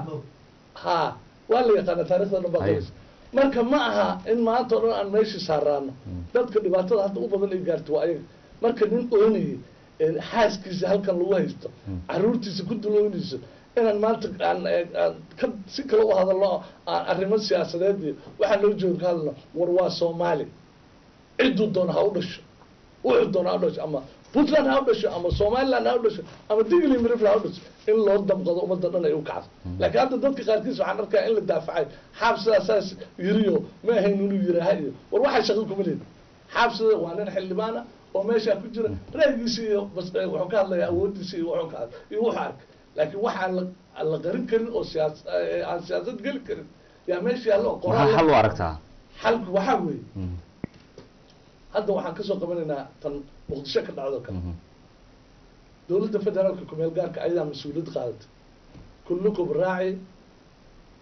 ha waa la yaqaana taarikhda dhan baa qoraysa marka ma aha in maanta o dhan aan meeshii saaraano dadka dhibaatada hadda u badan ay gaarto waa ayaga marka nin oonayay xaaskiisa halkan lagu haysto caruurtiisa ku duloonayso inaan maanta aan si kale u hadalno aan arrimo siyaasadeed iyo waxaan loo jooga ka hadalno war waa soomaali cidduu doona ha u dhasho wuxuu doona ha u dhasho ama puntland ha u dhasho ama somaliland ha u dhasho ama digli mirifla ha u dhasho in loo damqado ummadda dhan ay u kacdo laakiin hadda dadka qaarkiis waxaan arkaa in la daafacay xaabsidaa saas yiriyo ma ahayn inuu yiraaha iyo war waxay shaqo kuma leedin xaabsida waa nin xildhibaana oo meeshaa ku jira ra'yigiisa iyo wuxuu ka hadlaya awoodiisa iyo wuxuu ka hadlay iyo wuxuu arkay laakiin waxaan la qarin karin oo aan siyaasad geli karin yaa meesha yaallo oo maxaa xal u aragtaa xalku waxaa weeye hadda waxaan kasoo qabanaynaa tan muqdisho ka dhacdo kale dowladda federaalka kumeel gaarka ayadaa mas-uuliyad qaadatay kullukum raaci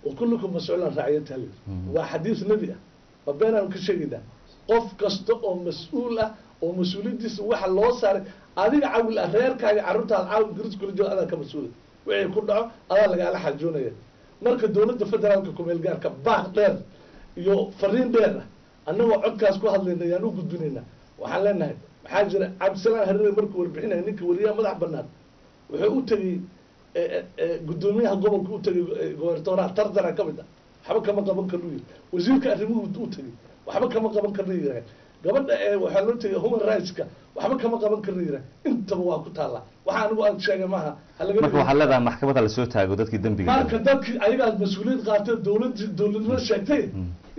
wa kullukum mas-uulan raaciyata hal waa xadiis nebi ah ma beenaan ka sheegaynaa qof kasta oo mas-uul ah oo mas-uuliyadiisa waxa loo saaray adiga cawil ah reerkaaga carruurtaada caawil garis kula jooga adaa ka mas-uula wixii ku dhaco adaa lagaala xajoonaya marka dowladda federaalka kumeel gaarka baaq dheer iyo fariin dheer ah annagoo codkaas ku hadlayna ayaan u gudbinaynaa waxaan leenahay maxaa jira cabdisalaan harire markuu warbixinaya ninka wariyaha madax banaan wuxuu u tegey guddoomiyaha gobolka u tegey gobernatoraha tardara ka mid ah waxba kama qaban karnu yiri wasiirka arrimuhu u tegey waxba kama qaban karna yiraaheen gabadha waxaa loo tegay human rightska waxba kama qaban karna yiraaheen intaba waa ku taallaa waxa anigu aan sheegay maaha marka waxaa leedahay maxkamadda lasoo taago dadkii dembiga marka dadkii ayagaad mas-uuliyad qaatay dowladnimo sheegtay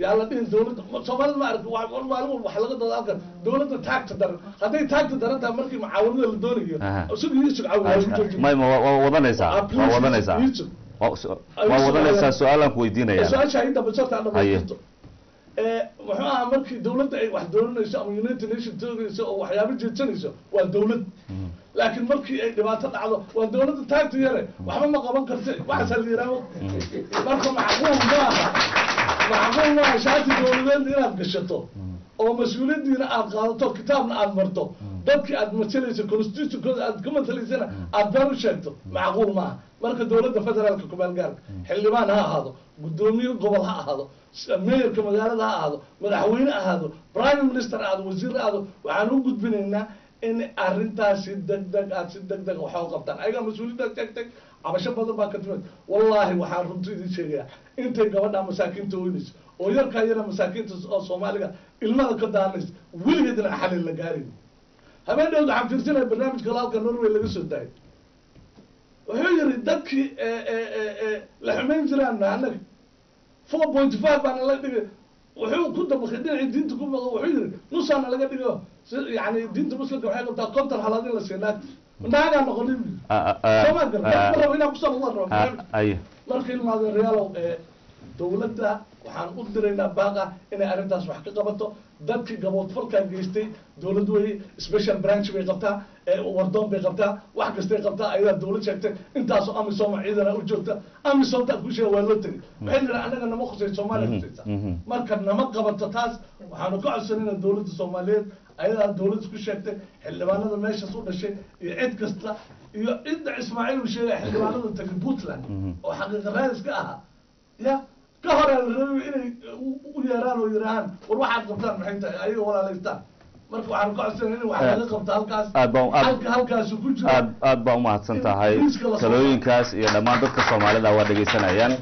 yaa la dhihin dowladda soomaalida ma arag maalin wax laga dooda halkan dowladda taagta daran hadday taagta daran tahay markii mucaawanada la doonayo isaga yusuf waa wadanaysaa waa wadanaysaa waa wadanaysaa su-aalaan ku weydiinaya su-aasha inta basarta dhamaysto muxuu ahaa markii dowladda ay wax dooranayso ama united nation toogayso oo waxyaabo jeedsanayso waa dowlad laakiin markii ay dhibaato dhacdo waa dowladda taagta yare waxba ma qaban karta waxaasa la yihaaho marka macquul maaha shaati dowladeed inaad gashato oo mas-uuliyadiina aad qaadato kitaabna aad marto dadkii aad matalayso constitutionkooda aad ka matalaysana aad been u sheegto macquul maaha marka dowladda federaalka kumeel gaarka xildhibaan ha ahaado guddoomiye gobol ha ahaado meeyarka magaalada ha ahaado madaxweyne ahaado prime minister ahaado wasiir ahaado waxaan u gudbinaynaa in arrintaas si degdeg aad si degdeg waxa u qabtaan ayagaa mas-uuliyadda tagtag cabasho badan baa ka timid wallaahi waxaan runta idin sheegayaa intay gabadha masaakiinta oynayso oo yarkaa yara masaakiinta oo soomaaliga ilmada ka daanaysa weligeedna xalil la gaarin habeeneed waxaan fiirsanaya barnaamijka halka norway laga soo daayay wuxuu yiri dadkii la xumayn jiraan annaga 4.5 baana la dhigay wuxuu ku dabaqay dhinacii diinta ku maqo wuxuu yiri nusaana laga dhigo yani diinta muslimka waxay qabtaa konton halaad in la siinaad naagaa noqonin soomaa gar marka inaan kusoo noqon rabo marka ilmaada reyaalow dowladda waxaan u diraynaa baaqa inay arrintaas wax ka qabato dadkii gaboodfalkaa geystay dowlad wey special branch bay qabtaa wardoon bay qabtaa wax kastay qabtaa ayadaa dowlad sheegtay intaasoo amisom ciidana u joogta amisomta ku sheega waa loo tegay waxay nidhaa annaga nama khusay soomaaliya khusaysa marka nama qabato taas waxaanu ka codsanayna dowladda soomaaliyeed ayadaa dowlad isku sheegtay xildhibaanada meeshaas u dhashay iyo cid kasta iyo cidda ismaaciil uu sheegaya xildhibaanada tagay puntland oo xaqiiqa raadis ka ahaa ya ka hore la rabay inay u yeeraan oo yiraahaan war waxaad qabtaan maxay tahay ayaga walaalaystaan marka waxaan ka codsanay in wax laga qabto halkaas halkaas ku jiro aad baa umahadsan tahay talooyinkaas iyo dhammaan dadka soomaalida waa dhegeysanayaan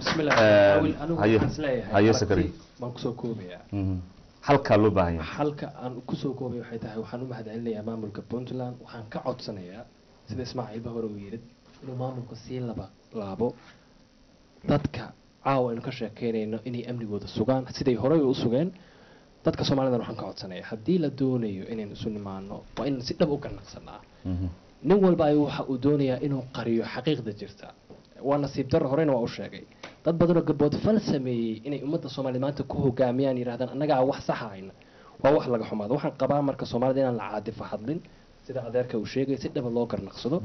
haye sakari baan kusoo koobayaa halkaa loo baahan yahay halka aan kusoo koobay waxay tahay waxaan u mahadcelinayaa maamulka puntland waxaan ka codsanayaa sida ismaaciilba hore uu yidhi inuu maamulka sii laabo dadka caawa aynu ka sheekeynayno inay amnigooda sugaan siday horey u sugeen dadka soomaalidan waxaan ka codsanayaa haddii la doonayo inaynu isu nimaano waa in si dhab u ganacsanaa nin walba ay waxa uu doonayaa inuu qariyo xaqiiqda jirta waa nasiib darro horeyna waa u sheegay dad badanoo gabood fal sameeyey inay ummadda soomaaliyed maanta ku hogaamiyaan yidhahdaan annagaa wax saxa hayna waa wax laga xumaado waxaan qabaa marka soomaalida inaan la caadifo hadlin sida adeerka uu sheegay si dhaba loo garnaqsado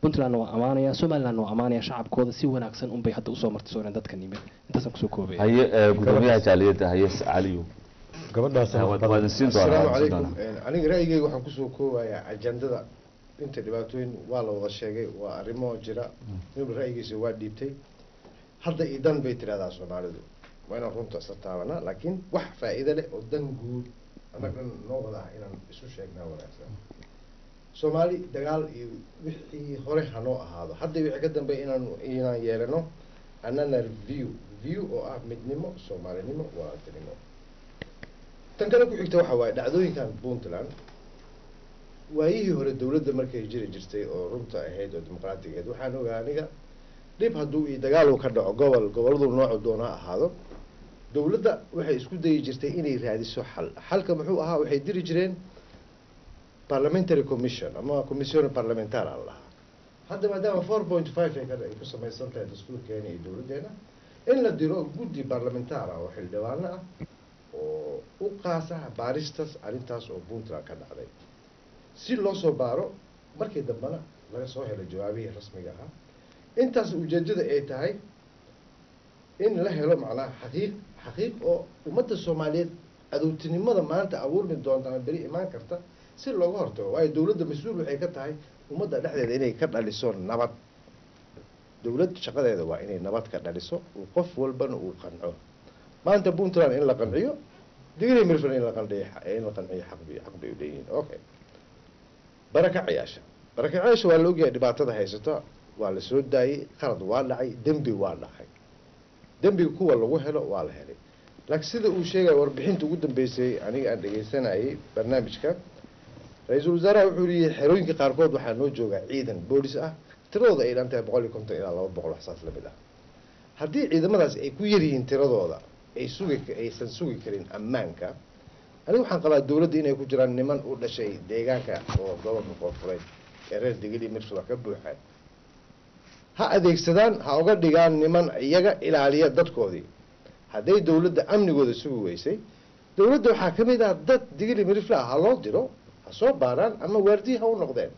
puntlandna waa amaanaya somalilandna waa amaanaya shacabkooda si wanaagsan unbay hadda usoo martay soo dadka nimid intaasaan kusoo koobaya haye gudoomiyaha jaaliyadda haye caliyo gabadhaas waad siin asalaamu calaykum aniga ra'yigayga waxaan kusoo koobayaa ajandada inta dhibaatooyin waa la wada sheegay waa arrimo jira inuu ra'yigiisa waa dhiibtay hadda iyo dan bay tidhahdaa soomaalidu waa inaan runta isla taabanaa laakiin wax faa'iido leh oo dan guud annaga noo wada ah inaan isu sheegnaa wanaagsan soomaali dagaal iyo wixii hore hanoo ahaado hadda wixii ka dambeeya inaan yeelano another view oo ah midnimo soomaalinimo walaaltinimo tan kale ku xigta waxa waaye dhacdooyinkan puntland waayihii hore dowladda markay jiri jirtay oo runta ahayd oo dimuqraatigeed waxaan ogaa aniga dhib hadduu iyo dagaal uu ka dhaco gobolladu noocu doonaa ahaado dowladda waxay isku dayi jirtay inay raadiso xalka muxuu ahaa waxay diri jireen parliamentary commission ama commissione parliamentar aan lahaa hadda maadaama 4.5 ay ku samaysan tahay dastuurkeena iyo dowladdeena in la diro guddi parliamentar ah oo xildhibaano ah oo u qaasa baaristas arrintaas oo puntland ka dhacday si loo soo baaro markii dambena laga soo helo jawaabihii rasmiga ahaa intaas ujeedada ay tahay in la helo macnaha xaqiiq oo ummadda soomaaliyeed adowtinimada maanta abuurmi doonta ama beri imaan karta si looga hortago waayo dowladda mas-uul waxay ka tahay ummadda dhexdeeda inay ka dhaliso nabad dowlad shaqadeeda waa inay nabad ka dhaliso qof walbana uu qanco maanta puntland in la qanciyo digri mirfan in la qanciyo xaq bay u leeyihiin okay barakacayaasha waa la ogyahay dhibaatada haysata waa la soo daayey qalad waa dhacay dembi waa dhacay dembiga kuwa lagu helo waa la helay laakiin sida uu sheegaya warbixinta ugu dambeysay aniga aan dhegeysanayay barnaamijka ra-iisul wasaaraha wuxuu leeyahay xerooyinka qaarkood waxaa noo joogaa ciidan boolis ah tiradooda ay dhan tahay 150 ilaa 200 waxsaas la mid ah haddii ciidamadaas ay ku yaryihiin tiradooda aysan sugi karin ammaanka aniga waxaan qabaa dowladda inay ku jiraan niman u dhashay deegaanka oo gobolka koonfureed ee reer degel iyo mirsula ka buuxaan ha adeegsadaan ha uga dhigaan niman iyaga ilaaliya dadkoodii hadday dowladda amnigooda sugi weysay dowladda waxaa ka mid ah dad digili mirifla ha loo diro ha soo baaraan ama waardiyi ha u noqdeen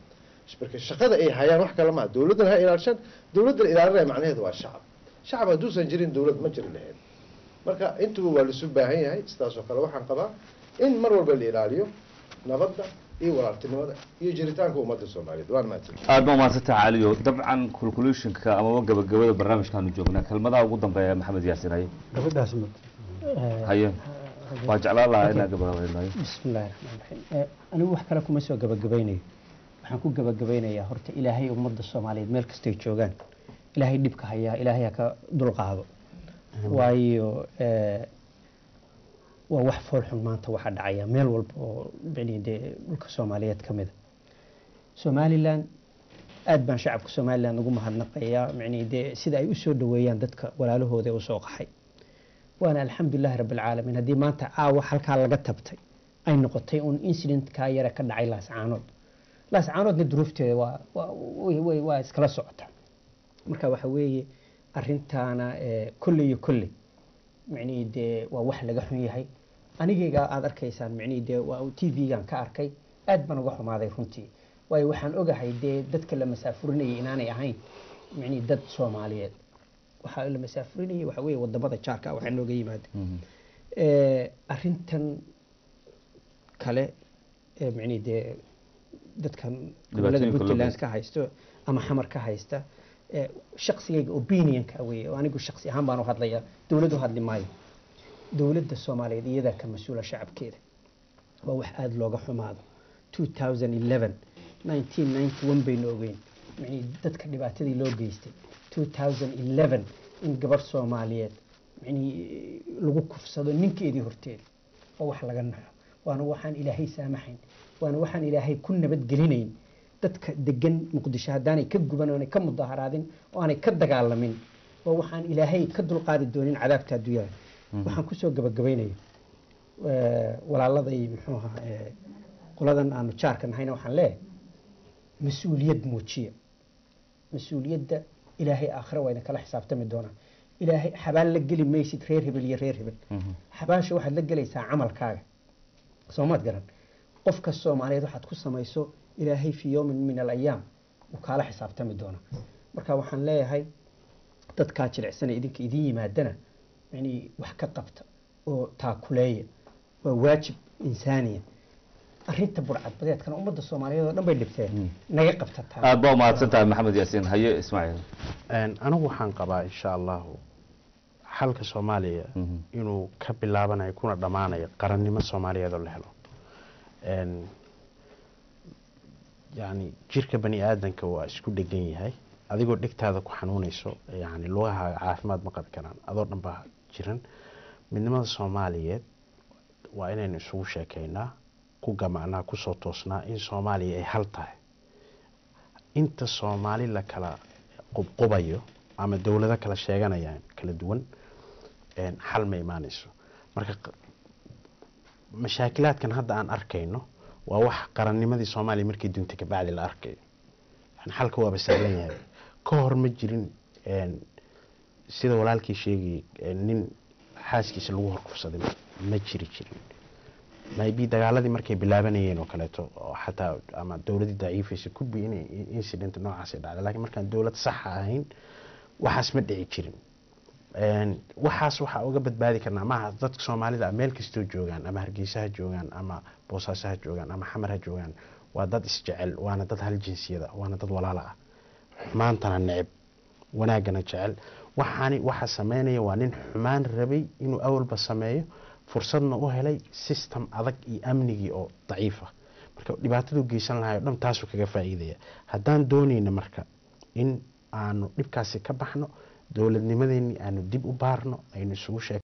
marka shaqada ay hayaan wax kale maaha dowladdana ha ilaalishaan dowladdan ilaalinaya macnaheedu waa shacab hadduusan jirin dowlad ma jiri lahayd marka intuba waa laisu baahan yahay sidaasoo kale waxaan qabaa in mar walba la ilaaliyo nabadda iyo walaaltinimada iyo jiritaanka ummadda soomaaliyeed waan mahadsan aad baa mahadsantaha caliyo dabcan conclusionka amaba gabagabada barnaamijkaanu joognaa kelmadaha ugu dambeeya maxamed yaasin haye gabadhaas haye waa jeclaan lahaa inaa gabagabaynayo bismillahi raxmaan raxiim anigu wax kale kuma soo gabagabaynayo waxaan ku gabagabaynayaa horta ilaahay ummadda soomaaliyeed meel kastay joogaan ilaahay dhibka hayaa ilaahay ha ka dulqaado waayo waa wax foolxun maanta waxaa dhacaya meel walba oo dee dhulka soomaaliyeed ka mida somaliland aad baan shacabka somaliland ugu mahadnaqayaa dee sida ay usoo dhaweeyaan dadka walaalahooda ee usoo qaxay waana alxamdulilahi rabbilcaalamiin haddii maanta caawa halkaa laga tabtay ay noqotay un incidentkaa yara ka dhacay laascaanoodna duruufteeda waa iskala socota marka waxa weeye arintaana kolley iyo kolley micnihii dee waa wax laga xun yahay anigayga aad arkaysaan micnihii dee waa tv-gan ka arkay aad baan uga xumaaday runtii waayo waxaan ogahay dee dadka la masaafurinayay inaanay ahayn micnihii dad soomaaliyeed waxaa la masaafurinayay waxa weeye wadamada jaarka waxaa nooga yimaada arrintan kale micnihii dee dadkan gobolada puntland ka haysto ama xamar ka haysta shaqsigayga opinionka weeye oo anigu shaqsi ahaan baan u hadlayaa dowlad u hadli maayo dowladda soomaaliyeed iyadaa ka mas-uula shacabkeeda waa wax aada looga xumaado 2011 1991 baynu ogeyn micnihii dadka dhibaatadii loo geystay 2011 in gabarh soomaaliyeed micnihii lagu kufsado ninkeedii horteeda oo wax laga naxo waana waxaan ilaahay saamaxayn waana waxaan ilaahay ku nabadgelinayn dadka degan muqdisho haddaanay ka guban oonay ka mudaharaadin oo aanay ka dagaalamin waa waxaan ilaahay ka dulqaadi doonin cadaabta adduunyada waxaan kusoo gabagabaynaya walaaladay muxuu ahaa qoladan aanu jaarka nahayna waxaan leeyahay mas-uuliyad muujiya mas-uuliyadda ilaahay aakhira waa idin kala xisaabtami doonaa ilaahay xabaal la geli maysid reer hebel iyo reer hebel xabaasha waxaad la gelaysaa camalkaaga soomaad garan qofka soomaaliyeed waxaad ku samayso ilaahay fi yowmin min alayaam wuu kaala xisaabtami doonaa marka waxaan leeyahay dadkaa jilicsanay idinka idin yimaadana micnihii wax ka qabta oo taakuleeya waa waajib insaaniya arrinta burcadbadeedkana ummadda soomaaliyeed oo dhan bay dhibteen naga qabtataa aad baa umahadsan tahay maxamed yaasiin haye ismaaciil anigu waxaan qabaa insha allahu xalka soomaaliya inuu ka bilaabanayo kuna dhammaanayo qarannimo soomaaliyeed oo la helo yani jirka bani aadanka waa isku dhegan yahay adigoo dhegtaada ku xanuunayso yani lugahaaga caafimaad ma qabi karaan adoo dhan baa jiran midnimada soomaaliyeed waa inaynu isugu sheekaynaa ku gamacnaa kusoo toosnaa in soomaaliya ay hal tahay inta soomaali la kala qubqubayo ama dowlado kala sheeganayaan kala duwan xal ma imaanayso marka mashaakilaadkan hadda aan arkayno waa wax qarannimadii soomaaliya markii duntay kabacdi la arkayo yani xalka waaba sahlan yahay ka hor ma jirin sida walaalkii sheegayay nin xaaskiisa lagu horkufsaday ma jiri jirin maybe dagaaladii markay bilaabanayeen oo kaleeto oo xataa ama dowladii daciifaysa kubi inay incident noocaas dhacday laakiin markaan dowlad saxa ahayn waxaas ma dhici jirin waxaas waxaa uga badbaadi karnaa maaha dadka soomaalida meel kastoo joogaan ama hargeysa ha joogaan ama boosaaso ha joogaan ama xamar ha joogaan waa dad isjecel waana dad hal jinsiyada waana dad walaala ah xumaantana neceb wanaagana jecel waxa sameynaya waa nin xumaan rabay inuu awalba sameeyo fursadna u helay system adag iyo amnigii oo daciif ah marka dhibaatadu geysan lahayo dhan taasuu kaga faa'iidaya haddaan doonayna marka in aanu dhibkaasi ka baxno dowladnimadeennii aanu dib u baarno aynu isugu sheeg